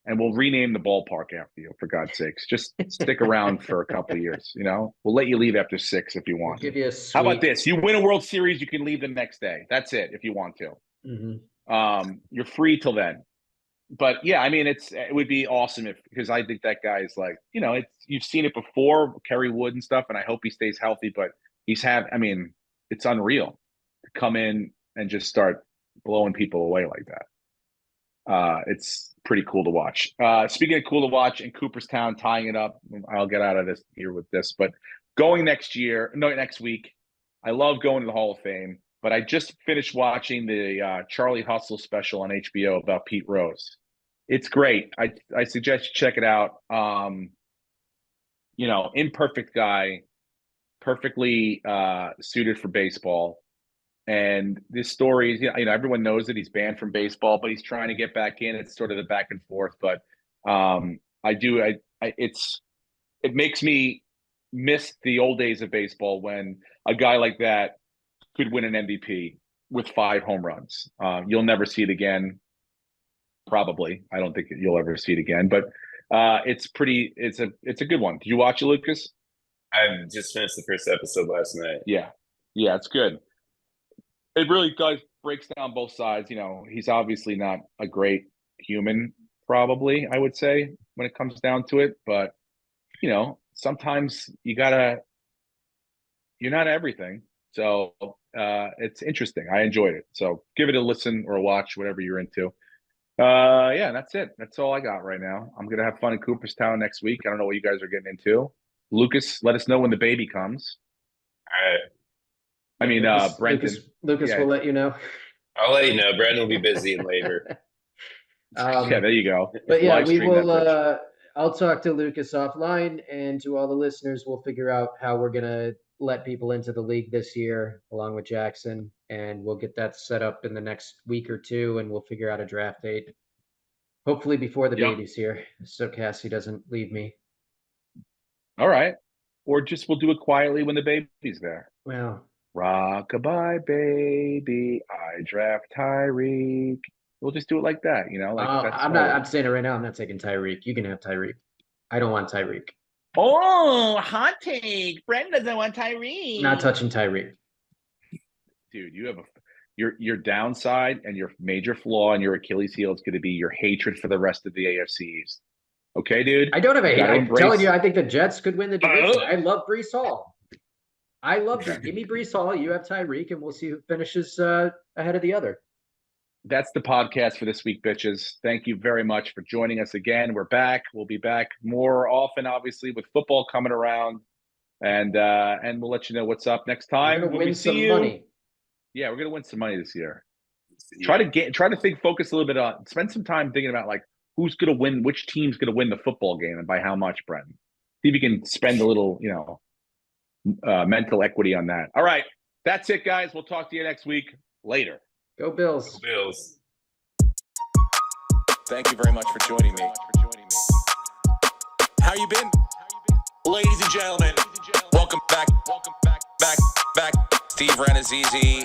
[SPEAKER 2] And we'll rename the ballpark after you, for God's sakes. Just stick around for a couple of years, you know? We'll let you leave after 6 if you want.
[SPEAKER 3] We'll give you a
[SPEAKER 2] How about this? You win a World Series, you can leave the next day. That's it, if you want to.
[SPEAKER 3] Mm-hmm.
[SPEAKER 2] You're free till then. But yeah, I mean, it would be awesome because I think that guy is like, you know, you've seen it before, Kerry Wood and stuff, and I hope he stays healthy. But it's unreal to come in and just start blowing people away like that. It's pretty cool to watch. Speaking of cool to watch, in Cooperstown tying it up, I'll get out of this here with this, but going next week, I love going to the Hall of Fame, but I just finished watching the Charlie Hustle special on HBO about Pete Rose. It's great. I suggest you check it out. You know, imperfect guy, perfectly suited for baseball. And this story is, you know, everyone knows that he's banned from baseball, but he's trying to get back in. It's sort of the back and forth. But it makes me miss the old days of baseball when a guy like that could win an MVP with 5 home runs. You'll never see it again. Probably. I don't think you'll ever see it again, but it's a good one. Did you watch it, Lucas?
[SPEAKER 4] I just finished the first episode last night.
[SPEAKER 2] Yeah, it's good. It really breaks down both sides. You know, he's obviously not a great human, probably, I would say, when it comes down to it. But, you know, sometimes you're not everything. So it's interesting. I enjoyed it. So give it a listen or a watch, whatever you're into. Yeah, that's it. That's all I got right now. I'm going to have fun in Cooperstown next week. I don't know what you guys are getting into. Lucas, let us know when the baby comes.
[SPEAKER 4] All right.
[SPEAKER 2] I mean, Brenton.
[SPEAKER 3] Lucas will let you know.
[SPEAKER 4] I'll let you know. Brenton will be busy in labor.
[SPEAKER 2] Yeah, there you go.
[SPEAKER 3] But yeah, we will. I'll talk to Lucas offline, and to all the listeners, we'll figure out how we're gonna let people into the league this year, along with Jackson, and we'll get that set up in the next week or two, and we'll figure out a draft date. Hopefully before the baby's here, so Cassie doesn't leave me.
[SPEAKER 2] All right, or just we'll do it quietly when the baby's there.
[SPEAKER 3] Well.
[SPEAKER 2] Rockabye, baby, I draft Tyreek. We'll just do it like that, you know. Like
[SPEAKER 3] I'm saying it right now. I'm not taking Tyreek. You can have Tyreek. I don't want Tyreek.
[SPEAKER 2] Oh, hot take. Brenton doesn't want Tyreek.
[SPEAKER 3] Not touching Tyreek.
[SPEAKER 2] Dude, you have your downside and your major flaw and your Achilles heel is going to be your hatred for the rest of the AFC East. Okay, dude?
[SPEAKER 3] I don't have a hate. I'm telling you, I think the Jets could win the division. I love Breece Hall. I love that. Give me Breece Hall. You have Tyreek, and we'll see who finishes ahead of the other.
[SPEAKER 2] That's the podcast for this week, bitches. Thank you very much for joining us again. We're back. We'll be back more often, obviously, with football coming around, and we'll let you know what's up next time.
[SPEAKER 3] We're gonna win some money.
[SPEAKER 2] Yeah, we're gonna win some money this year. Yeah. Try to focus a little bit on. Spend some time thinking about like who's gonna win, which team's gonna win the football game, and by how much, Brenton. See if you can spend a little, you know. Mental equity on that. All right. That's it, guys. We'll talk to you next week. Later.
[SPEAKER 3] Go Bills.
[SPEAKER 4] Go Bills.
[SPEAKER 1] Thank you very much for joining me. How you been? Ladies and gentlemen, welcome back. Steve Renazizi.